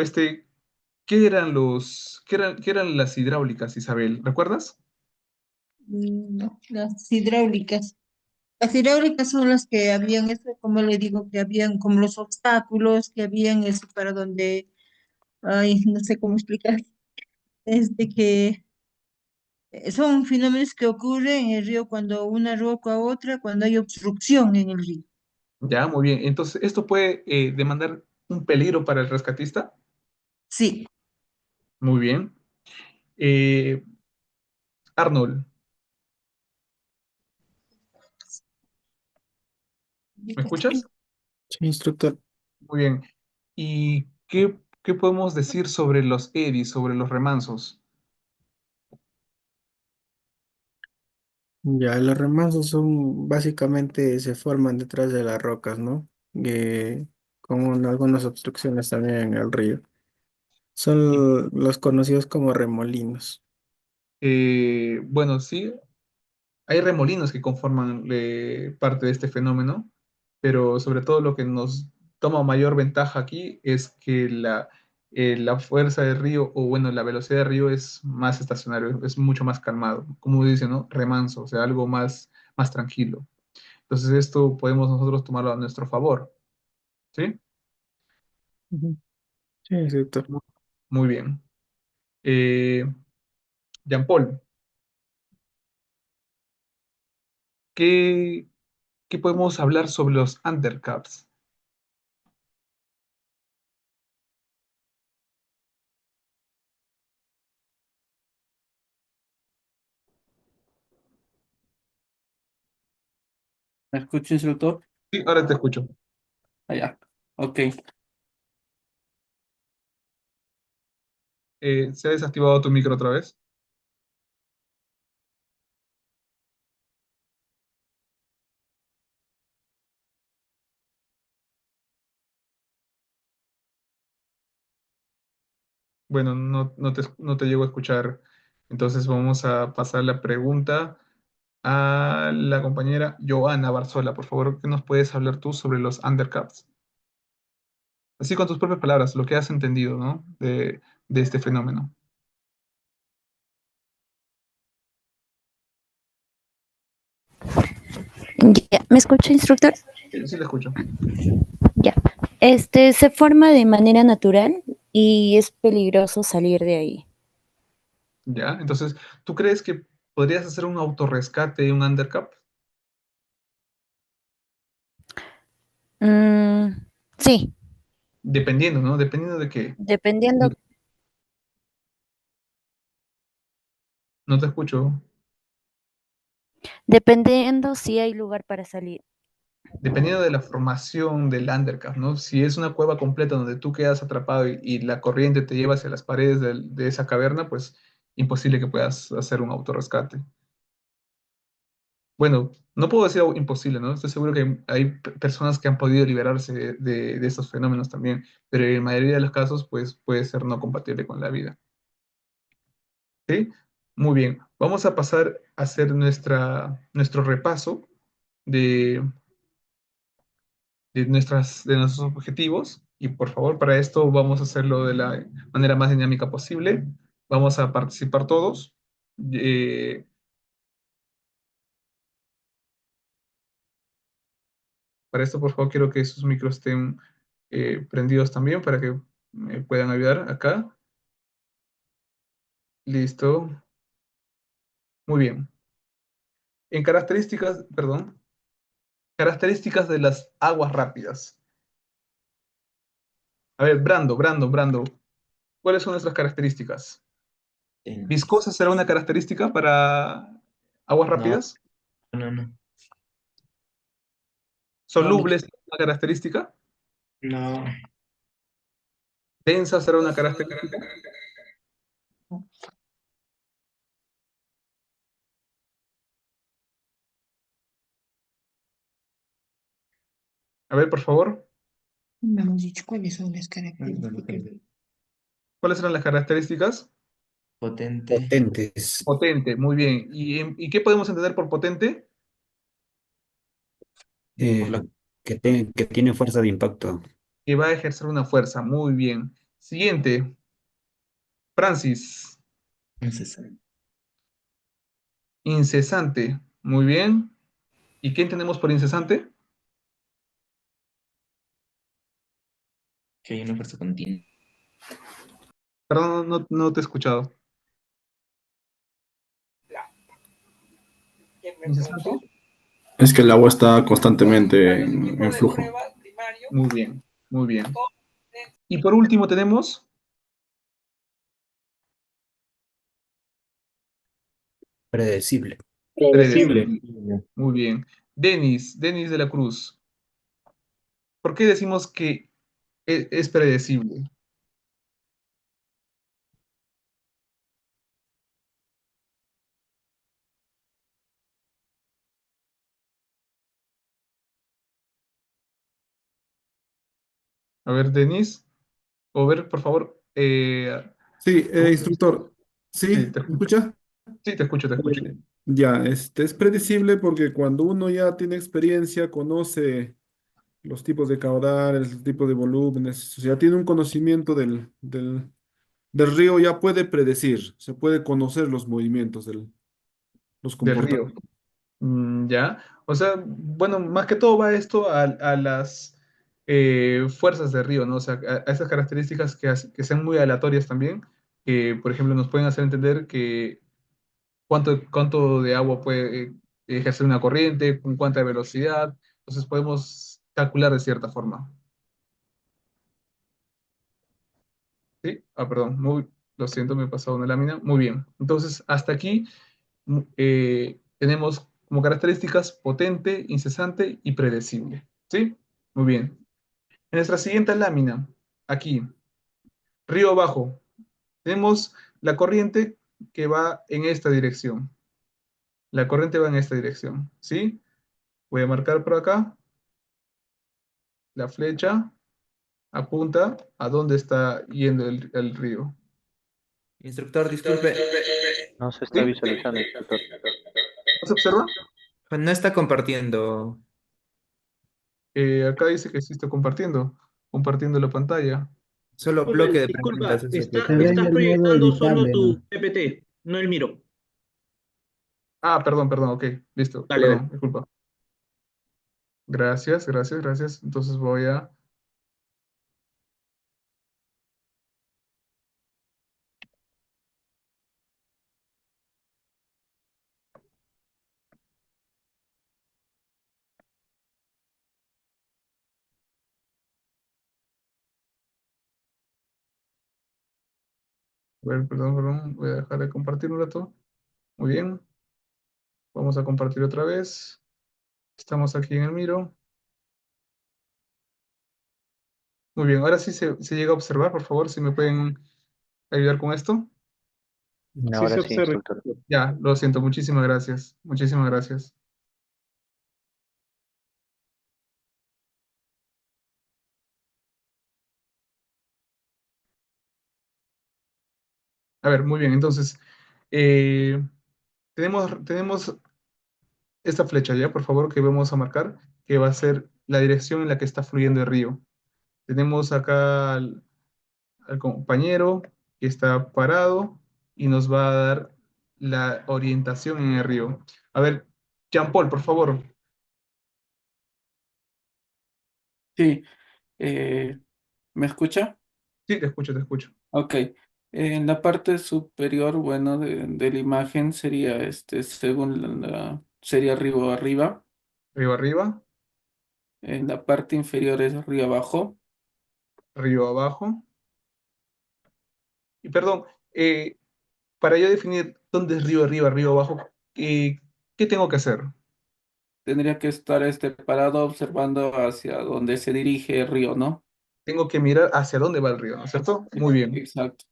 ¿qué eran las hidráulicas, Isabel? ¿Recuerdas? No, las hidráulicas. Las hidráulicas son las que habían, eso, como le digo, que habían como los obstáculos, que habían eso para donde, ay, no sé cómo explicar, es de que son fenómenos que ocurren en el río cuando una roca a otra, cuando hay obstrucción en el río. Ya, muy bien. Entonces, ¿esto puede demandar un peligro para el rescatista? Sí. Muy bien. Eh, Arnold, ¿me escuchas? Sí, instructor. Muy bien. ¿Y qué podemos decir sobre los eddies, sobre los remansos? Ya, los remansos son básicamente se forman detrás de las rocas, ¿no? Con algunas obstrucciones también en el río. Son los conocidos como remolinos. Bueno, sí, hay remolinos que conforman parte de este fenómeno, pero sobre todo lo que nos toma mayor ventaja aquí es que la fuerza del río, o bueno, la velocidad del río es más estacionario, es mucho más calmado, como dice, ¿no? Remanso, o sea, algo más tranquilo. Entonces esto podemos nosotros tomarlo a nuestro favor, ¿sí? Ujú. Sí, exacto. Muy bien. Eh, Jean-Paul, ¿qué, qué podemos hablar sobre los undercaps? ¿Me escucha, instructor? Sí, ahora te escucho. Allá. Ok. ¿Se ha desactivado tu micro otra vez? Bueno, no te llego a escuchar. Entonces vamos a pasar la pregunta a la compañera Joana Barzola. Por favor, ¿qué nos puedes hablar tú sobre los undercaps? Así con tus propias palabras, lo que has entendido, ¿no? De este fenómeno. Ya, ¿me escucha, instructor? Sí, le escucho. Ya. Se forma de manera natural y es peligroso salir de ahí. ¿Ya? Entonces, ¿tú crees que podrías hacer un autorrescate de un undercap? Sí, Dependiendo, ¿no? Dependiendo de qué. dependiendo, No te escucho. dependiendo si hay lugar para salir. Dependiendo de la formación del undercap, ¿no? Si es una cueva completa donde tú quedas atrapado y la corriente te lleva hacia las paredes de esa caverna, pues imposible que puedas hacer un autorrescate. Bueno, no puedo decir imposible, ¿no? Estoy seguro que hay personas que han podido liberarse de estos fenómenos también, pero en la mayoría de los casos, pues puede ser no compatible con la vida. ¿Sí? Muy bien. Vamos a pasar a hacer nuestro repaso de, de nuestros objetivos. Y por favor, para esto vamos a hacerlo de la manera más dinámica posible. Vamos a participar todos. Eh, para esto, por favor, quiero que sus micros estén prendidos también para que me puedan ayudar acá. Listo. Muy bien. En características, perdón, características de las aguas rápidas. A ver, Brando, ¿cuáles son nuestras características? ¿Viscosa será una característica para aguas No, rápidas? no. ¿Solubles será una característica? No. ¿Densa será una característica? A ver, por favor, No hemos dicho cuáles son las características. ¿cuáles serán las características? Potente. Potentes. Potente, muy bien. ¿Y qué podemos entender por potente? Por la que tiene fuerza de impacto. Que va a ejercer una fuerza, muy bien. Siguiente, Francis, Necesario. incesante, muy bien. ¿Y qué entendemos por incesante? Que hay una fuerza continua. Perdón, no te he escuchado. ¿Incesante? Es que el agua está constantemente en flujo. Muy bien, muy bien. Y por último tenemos Predecible. predecible. Muy bien. Denis de la Cruz. ¿Por qué decimos que es predecible. A ver, Denis, o ver, por favor. Sí, instructor. ¿Sí? Sí, te ¿Me escucho. escucha? Sí, te escucho, te escucho. Ya, es predecible porque cuando uno ya tiene experiencia, conoce los tipos de caudales, los tipos de volúmenes, o sea, tiene un conocimiento del río, ya puede predecir, se puede conocer los movimientos, los Del río. comportamientos. Ya. O sea, bueno, más que todo va esto a las fuerzas de río, ¿no? O sea, a esas características que sean muy aleatorias también, que, por ejemplo, nos pueden hacer entender que cuánto de agua puede ejercer una corriente, con cuánta velocidad. Entonces podemos calcular de cierta forma. ¿Sí? Ah, perdón, lo siento, me he pasado una lámina. Muy bien. Entonces, hasta aquí tenemos como características potente, incesante y predecible. ¿Sí? Muy bien. En nuestra siguiente lámina, aquí, río abajo, tenemos la corriente que va en esta dirección. La corriente va en esta dirección. ¿Sí? Voy a marcar por acá. La flecha apunta a dónde está yendo el río. Instructor, disculpe, No se está ¿Sí? visualizando, instructor. ¿No se observa? no está compartiendo. Acá dice que sí está compartiendo la pantalla. Solo bloque de preguntas. Se ve en el modo editable, ¿no? PPT, no el miro. Ah, perdón, ok, listo, Dale, perdón, disculpa. Gracias, gracias, gracias. Entonces voy a... A ver, perdón, voy a dejar de compartir un rato. Muy bien. Vamos a compartir otra vez. Estamos aquí en el Miro. Muy bien, ahora sí se llega a observar, por favor, si me pueden ayudar con esto. Sí Ahora se sí, observa. instructor. Ya, lo siento, muchísimas gracias. Muchísimas gracias. A ver, muy bien, entonces, eh, tenemos esta flecha ya, por favor, que vamos a marcar, que va a ser la dirección en la que está fluyendo el río. Tenemos acá al compañero que está parado y nos va a dar la orientación en el río. A ver, Jean-Paul, por favor. Sí, ¿me escucha? Sí, te escucho, te escucho. Ok. En la parte superior, bueno, de la imagen sería según sería río arriba. Río arriba, En la parte inferior es río abajo. río abajo. Y perdón, para yo definir dónde es río arriba, río abajo, ¿qué tengo que hacer? Tendría que estar parado observando hacia donde se dirige el río, ¿no? Tengo que mirar hacia dónde va el río, ¿no es cierto? Muy bien. Exacto.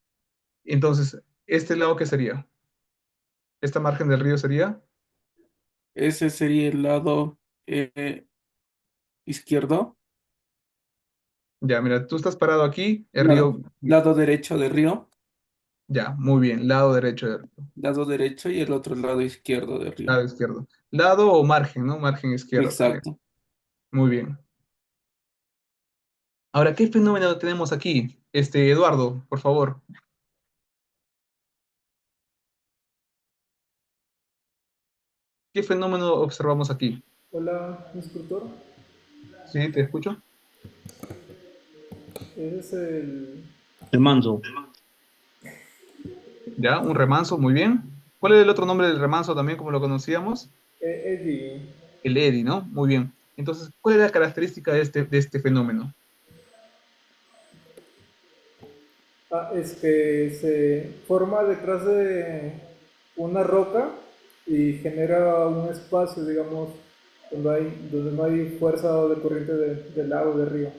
Entonces, ¿este lado qué sería? ¿Esta margen del río sería? Ese sería el lado izquierdo. Ya, mira, tú estás parado aquí, el No, río, lado derecho del río. ya, muy bien, lado derecho del río, Lado derecho y el otro lado izquierdo del río. lado izquierdo. Lado o margen, ¿no? Margen izquierdo también. Exacto. Muy bien. Ahora, ¿qué fenómeno tenemos aquí? Eduardo, por favor. ¿Qué fenómeno observamos aquí? Hola, instructor. Sí, te escucho. Ese es el... El manso. Ya, un remanso, muy bien. ¿Cuál es el otro nombre del remanso también, como lo conocíamos? Eddie. El eddy, ¿no? Muy bien. Entonces, ¿cuál es la característica de este fenómeno? Es que se forma detrás de una roca y genera un espacio, digamos, donde no hay fuerza de corriente del lago, del río.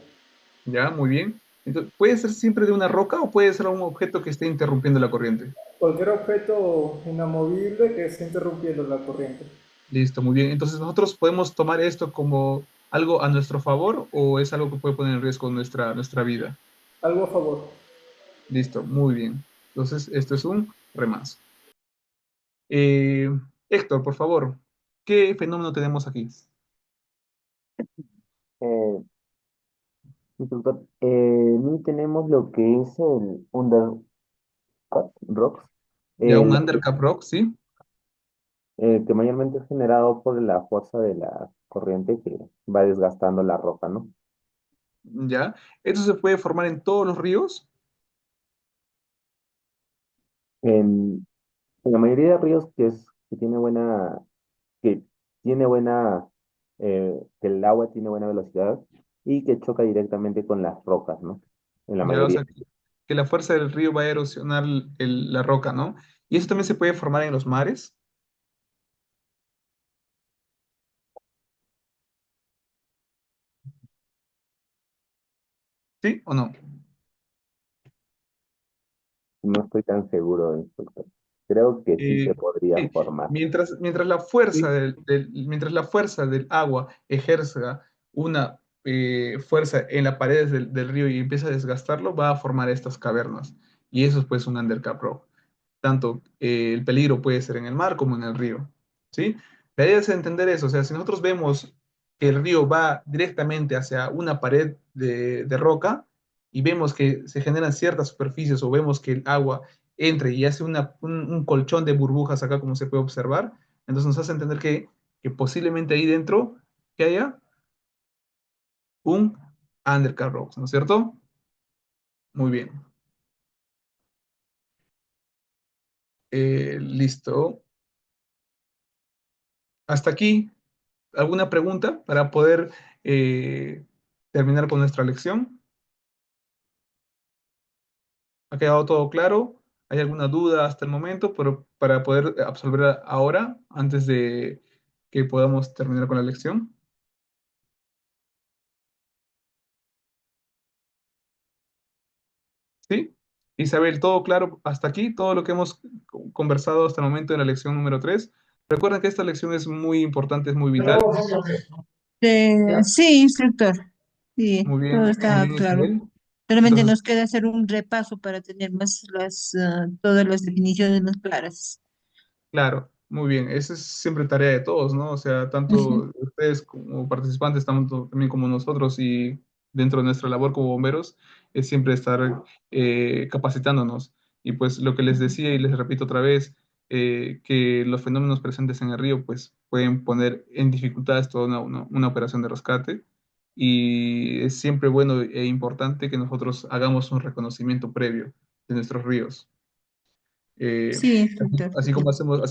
Ya, muy bien. Entonces, ¿puede ser siempre de una roca o puede ser un objeto que esté interrumpiendo la corriente? Cualquier objeto inamovible que esté interrumpiendo la corriente. Listo, muy bien. Entonces, ¿nosotros podemos tomar esto como algo a nuestro favor o es algo que puede poner en riesgo nuestra vida? Algo a favor. Listo, muy bien. Entonces, esto es un remanso. Eh, Héctor, por favor, ¿qué fenómeno tenemos aquí? Eh, Instructor, ni tenemos lo que es el Undercut Rocks, Ya un lo undercap rock, ¿sí? que mayormente es generado por la fuerza de la corriente que va desgastando la roca, ¿no? Ya. ¿Esto se puede formar en todos los ríos? En la mayoría de ríos que tiene buena, que el agua tiene buena velocidad y que choca directamente con las rocas, ¿no? En la Ya, o mayoría. sea, que la fuerza del río va a erosionar la roca, ¿no? ¿Y eso también se puede formar en los mares? ¿Sí o no? No estoy tan seguro, instructor. Creo que sí se podría Sí, formar. mientras la fuerza mientras la fuerza del agua ejerza una fuerza en las paredes del río y empieza a desgastarlo, va a formar estas cavernas. Y eso es pues un undercap rock. Tanto el peligro puede ser en el mar como en el río. ¿Sí? La idea es entender eso. O sea, si nosotros vemos que el río va directamente hacia una pared de roca y vemos que se generan ciertas superficies o vemos que el agua entre y hace un colchón de burbujas acá, como se puede observar, entonces nos hace entender que posiblemente ahí dentro que haya un undercut rocks, ¿no es cierto? Muy bien. Listo. Hasta aquí, ¿alguna pregunta para poder terminar con nuestra lección? ¿Ha quedado todo claro? ¿Hay alguna duda hasta el momento para poder absolver ahora, antes de que podamos terminar con la lección? ¿Sí? Isabel, ¿todo claro hasta aquí? Todo lo que hemos conversado hasta el momento en la lección número 3. Recuerden que esta lección es muy importante, es muy vital. Sí, instructor. Sí, todo Muy está bien, claro. Isabel. Solamente Entonces, nos queda hacer un repaso para tener todas las definiciones más claras. claro, muy bien. Esa es siempre tarea de todos, ¿no? O sea, tanto ustedes como participantes, tanto también como nosotros y dentro de nuestra labor como bomberos, es siempre estar capacitándonos. Y pues lo que les decía y les repito otra vez, que los fenómenos presentes en el río pues pueden poner en dificultades toda una operación de rescate. Y es siempre bueno e importante que nosotros hagamos un reconocimiento previo de nuestros ríos. Eh, Sí, instructor. así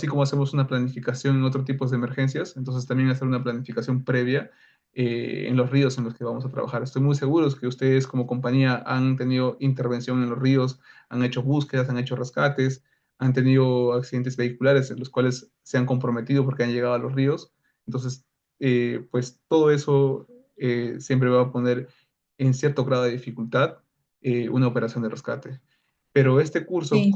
como hacemos una planificación en otros tipos de emergencias, entonces también hacer una planificación previa en los ríos en los que vamos a trabajar. Estoy muy seguro que ustedes como compañía han tenido intervención en los ríos, han hecho búsquedas, han hecho rescates, han tenido accidentes vehiculares en los cuales se han comprometido porque han llegado a los ríos. Entonces, pues todo eso siempre va a poner en cierto grado de dificultad una operación de rescate. Pero este curso, Sí.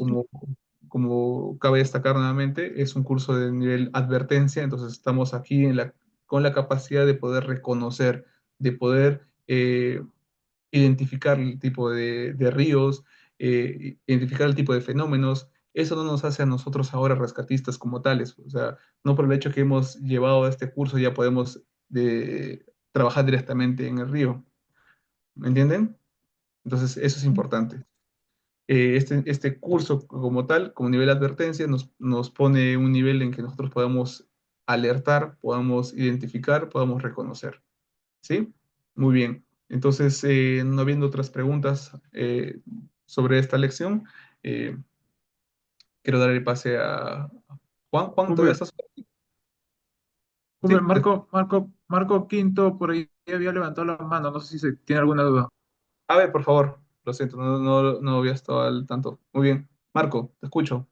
como cabe destacar nuevamente, es un curso de nivel advertencia, entonces estamos aquí con la capacidad de poder reconocer, de poder identificar el tipo de ríos, identificar el tipo de fenómenos. Eso no nos hace a nosotros ahora rescatistas como tales. O sea, no por el hecho que hemos llevado este curso ya podemos trabajar directamente en el río. ¿Me entienden? Entonces, eso es importante. Este curso como tal, como nivel de advertencia, nos pone un nivel en que nosotros podamos alertar, podamos identificar, podamos reconocer. ¿Sí? Muy bien. Entonces, no habiendo otras preguntas sobre esta lección, eh, quiero dar el pase a Juan. Juan, ¿todavía Huber, estás por aquí? Huber, Sí. Marco Quinto por ahí había levantado la mano, no sé si se tiene alguna duda. A ver, por favor. Lo siento, no había estado al tanto. Muy bien. Marco, te escucho.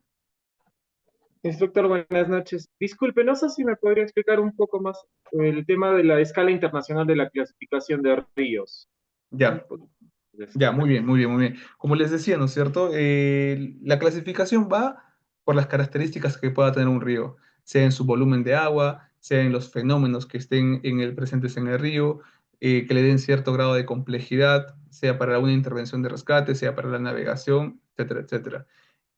Instructor, buenas noches. Disculpe, no sé si me podría explicar un poco más el tema de la escala internacional de la clasificación de ríos. Ya. Ya, muy bien, muy bien, muy bien. Como les decía, ¿no es cierto? La clasificación va por las características que pueda tener un río, sea en su volumen de agua, sea en los fenómenos que estén presentes en el río, que le den cierto grado de complejidad, sea para una intervención de rescate, sea para la navegación, etcétera, etcétera.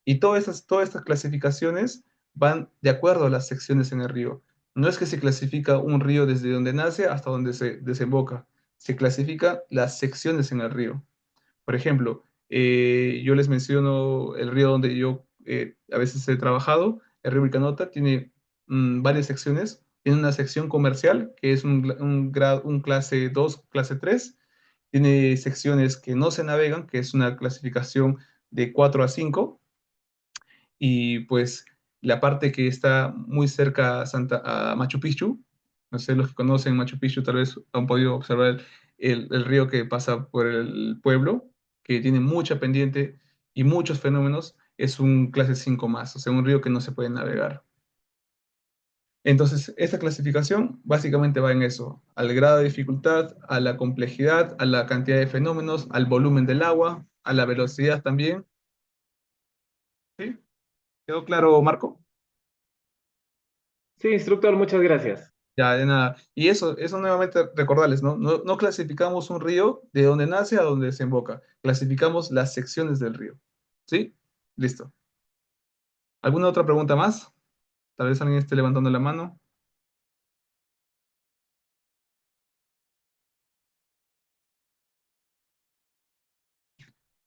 Y todas estas clasificaciones van de acuerdo a las secciones en el río. No es que se clasifica un río desde donde nace hasta donde se desemboca, se clasifican las secciones en el río. Por ejemplo, yo les menciono el río donde yo a veces he trabajado, el río Vilcanota, tiene varias secciones. Tiene una sección comercial, que es un clase 2, clase 3. Tiene secciones que no se navegan, que es una clasificación de 4 a 5. Y pues la parte que está muy cerca a Machu Picchu, no sé, los que conocen Machu Picchu tal vez han podido observar el río que pasa por el pueblo, que tiene mucha pendiente y muchos fenómenos, es un clase 5 más, o sea, un río que no se puede navegar. Entonces, esta clasificación básicamente va en eso, al grado de dificultad, a la complejidad, a la cantidad de fenómenos, al volumen del agua, a la velocidad también. ¿Sí? ¿Quedó claro, Marco? Sí, instructor, muchas gracias. Ya, de nada. Y eso nuevamente recordarles, ¿no? No clasificamos un río de donde nace a donde desemboca. Clasificamos las secciones del río. ¿Sí? Listo. ¿Alguna otra pregunta más? Tal vez alguien esté levantando la mano.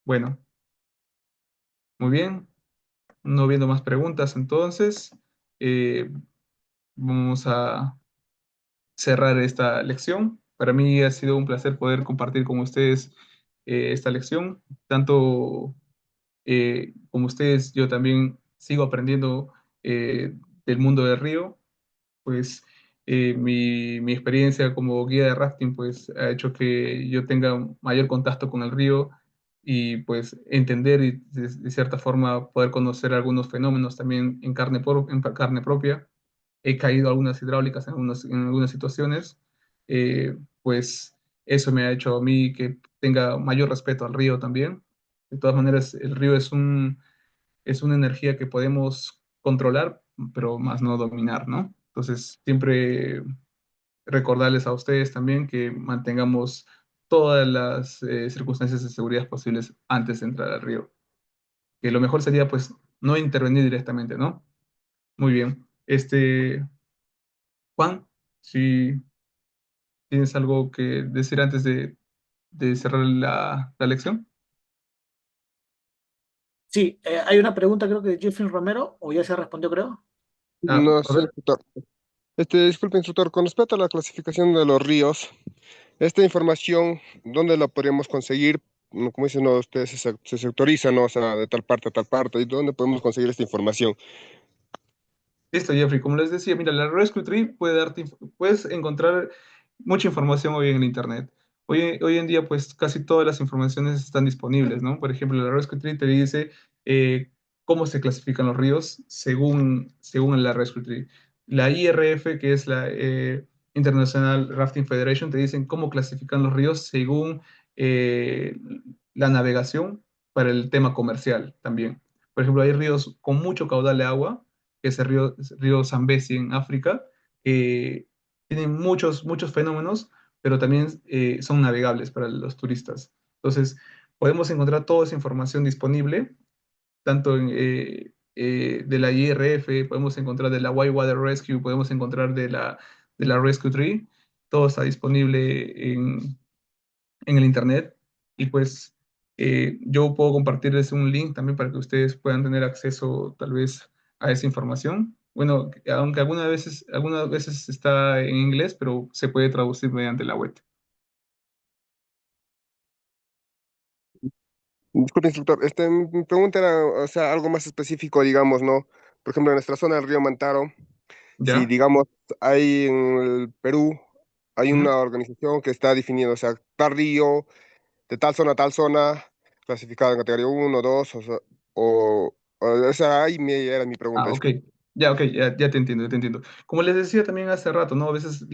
Bueno, muy bien. No viendo más preguntas, entonces vamos a cerrar esta lección. Para mí ha sido un placer poder compartir con ustedes esta lección. Tanto como ustedes, yo también sigo aprendiendo del mundo del río. Pues mi experiencia como guía de rafting pues ha hecho que yo tenga mayor contacto con el río y pues entender y de cierta forma poder conocer algunos fenómenos también en carne propia. He caído algunas hidráulicas en algunas situaciones, pues eso me ha hecho a mí que tenga mayor respeto al río también. De todas maneras, el río es una energía que podemos controlar, pero más no dominar, ¿no? Entonces, siempre recordarles a ustedes también que mantengamos todas las circunstancias de seguridad posibles antes de entrar al río. Que lo mejor sería, pues, no intervenir directamente, ¿no? Muy bien. Juan, si tienes algo que decir antes de cerrar la lección. Sí, hay una pregunta creo que de Jeffrey Romero, o ya se respondió creo. Ah, No, a sí, ver. instructor. Disculpe, instructor, con respecto a la clasificación de los ríos, esta información, ¿dónde la podríamos conseguir? Como dicen, no, ustedes se sectorizan, ¿no? O sea, de tal parte a tal parte, ¿y dónde podemos conseguir esta información? Listo, Jeffrey. Como les decía, mira, la Rescue Tree puedes encontrar mucha información hoy en el Internet. Hoy en día, pues casi todas las informaciones están disponibles, ¿no? Por ejemplo, la Rescue Tree te dice eh, cómo se clasifican los ríos según la Rescue Tree. La IRF, que es la International Rafting Federation, te dicen cómo clasifican los ríos según eh, la navegación para el tema comercial también. Por ejemplo, hay ríos con mucho caudal de agua que es el río Zambezi en África, tienen muchos fenómenos, pero también son navegables para los turistas. Entonces, podemos encontrar toda esa información disponible, tanto de la IRF, podemos encontrar de la Whitewater Rescue, podemos encontrar de la Rescue Tree, todo está disponible en el internet y pues yo puedo compartirles un link también para que ustedes puedan tener acceso tal vez a esa información. Bueno, aunque algunas veces está en inglés, pero se puede traducir mediante la web. Disculpe, instructor, mi pregunta era, o sea, algo más específico, digamos, ¿no? Por ejemplo, en nuestra zona del río Mantaro, si, ¿Ya? digamos, hay en el Perú, hay Ujú. una organización que está definiendo, o sea, tal río, de tal zona a tal zona, clasificado en categoría uno 2 o sea, ahí era mi pregunta, Ah, ok. disculpe. Ya, ok, ya te entiendo, ya te entiendo. Como les decía también hace rato, ¿no? A veces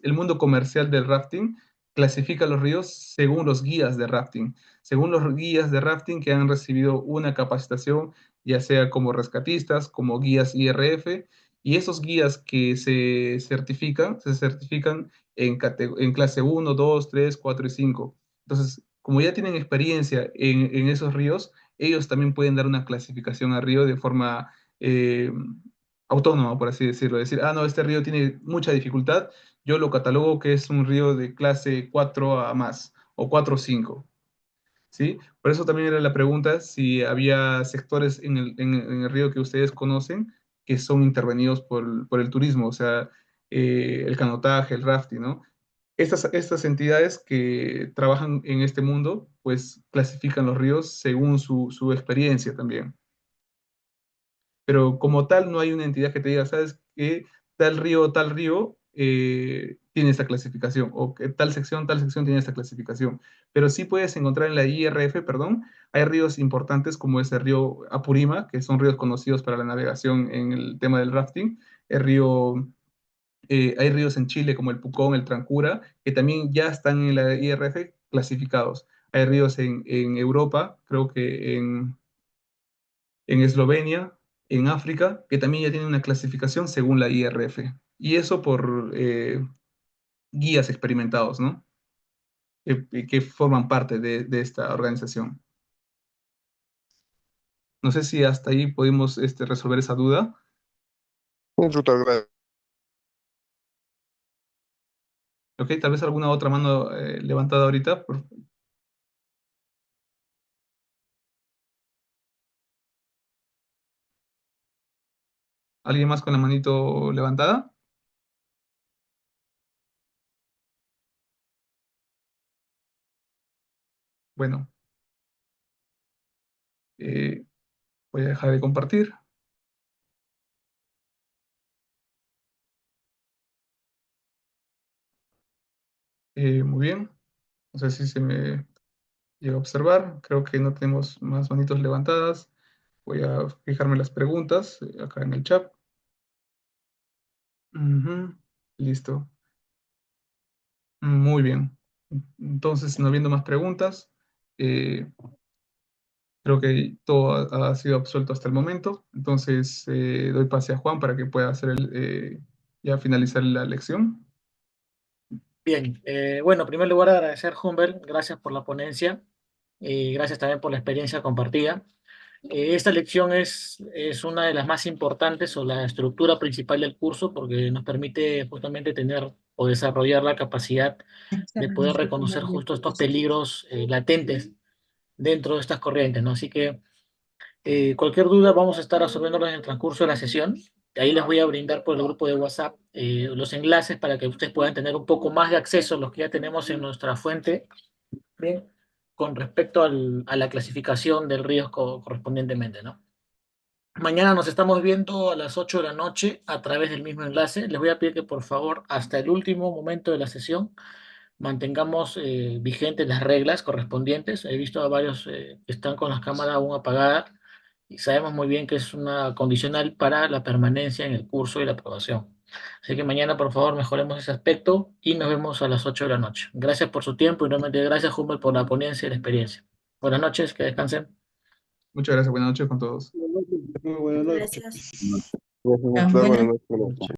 el mundo comercial del rafting clasifica los ríos según los guías de rafting, según los guías de rafting que han recibido una capacitación, ya sea como rescatistas, como guías IRF, y esos guías que se certifican en clase 1, 2, 3, 4 y 5. Entonces, como ya tienen experiencia en esos ríos, ellos también pueden dar una clasificación al río de forma autónoma, por así decirlo. Decir, ah, no, este río tiene mucha dificultad, yo lo catalogo que es un río de clase 4 a más, o 4 o 5. ¿Sí? Por eso también era la pregunta si había sectores en el río que ustedes conocen que son intervenidos por el turismo, o sea, el canotaje, el rafting, ¿no? Estas entidades que trabajan en este mundo, pues clasifican los ríos según su experiencia también. Pero como tal, no hay una entidad que te diga, ¿sabes qué? Tal río tiene esta clasificación, o que tal sección tiene esta clasificación. Pero sí puedes encontrar en la IRF, perdón, hay ríos importantes como es el río Apurima, que son ríos conocidos para la navegación en el tema del rafting, hay ríos en Chile como el Pucón, el Trancura, que también ya están en la IRF clasificados. Hay ríos en Europa, creo que en Eslovenia, en África, que también ya tienen una clasificación según la IRF. Y eso por guías experimentados, ¿no? Que forman parte de esta organización. No sé si hasta ahí pudimos resolver esa duda. Instructor, gracias. Ok, tal vez alguna otra mano levantada ahorita. ¿Alguien más con la manito levantada? Bueno, voy a dejar de compartir. Muy bien. No sé si se me llega a observar. Creo que no tenemos más manitos levantadas. Voy a fijarme las preguntas acá en el chat. Ujú, listo. Muy bien. Entonces, no habiendo más preguntas, eh, creo que todo ha sido absuelto hasta el momento. Entonces, doy pase a Juan para que pueda hacer ya finalizar la lección. Bien, bueno, en primer lugar agradecer, Humbert, gracias por la ponencia y gracias también por la experiencia compartida. Esta lección es una de las más importantes o la estructura principal del curso porque nos permite justamente tener o desarrollar la capacidad de poder reconocer justo estos peligros latentes dentro de estas corrientes, ¿no? Así que cualquier duda vamos a estar resolviéndolos en el transcurso de la sesión. Ahí les voy a brindar por el grupo de WhatsApp los enlaces para que ustedes puedan tener un poco más de acceso a los que ya tenemos en nuestra fuente, bien, con respecto a la clasificación del río correspondientemente, ¿no? Mañana nos estamos viendo a las 8 de la noche a través del mismo enlace. Les voy a pedir que por favor hasta el último momento de la sesión mantengamos vigentes las reglas correspondientes. He visto a varios que están con las cámaras aún apagadas y sabemos muy bien que es una condicional para la permanencia en el curso y la aprobación. Así que mañana, por favor, mejoremos ese aspecto y nos vemos a las 8 de la noche. Gracias por su tiempo y nuevamente gracias, Hummel, por la ponencia y la experiencia. Buenas noches, que descansen. Muchas gracias, buenas noches con todos. Muy buenas noches. Gracias. Gracias, instructor. Buenas noches.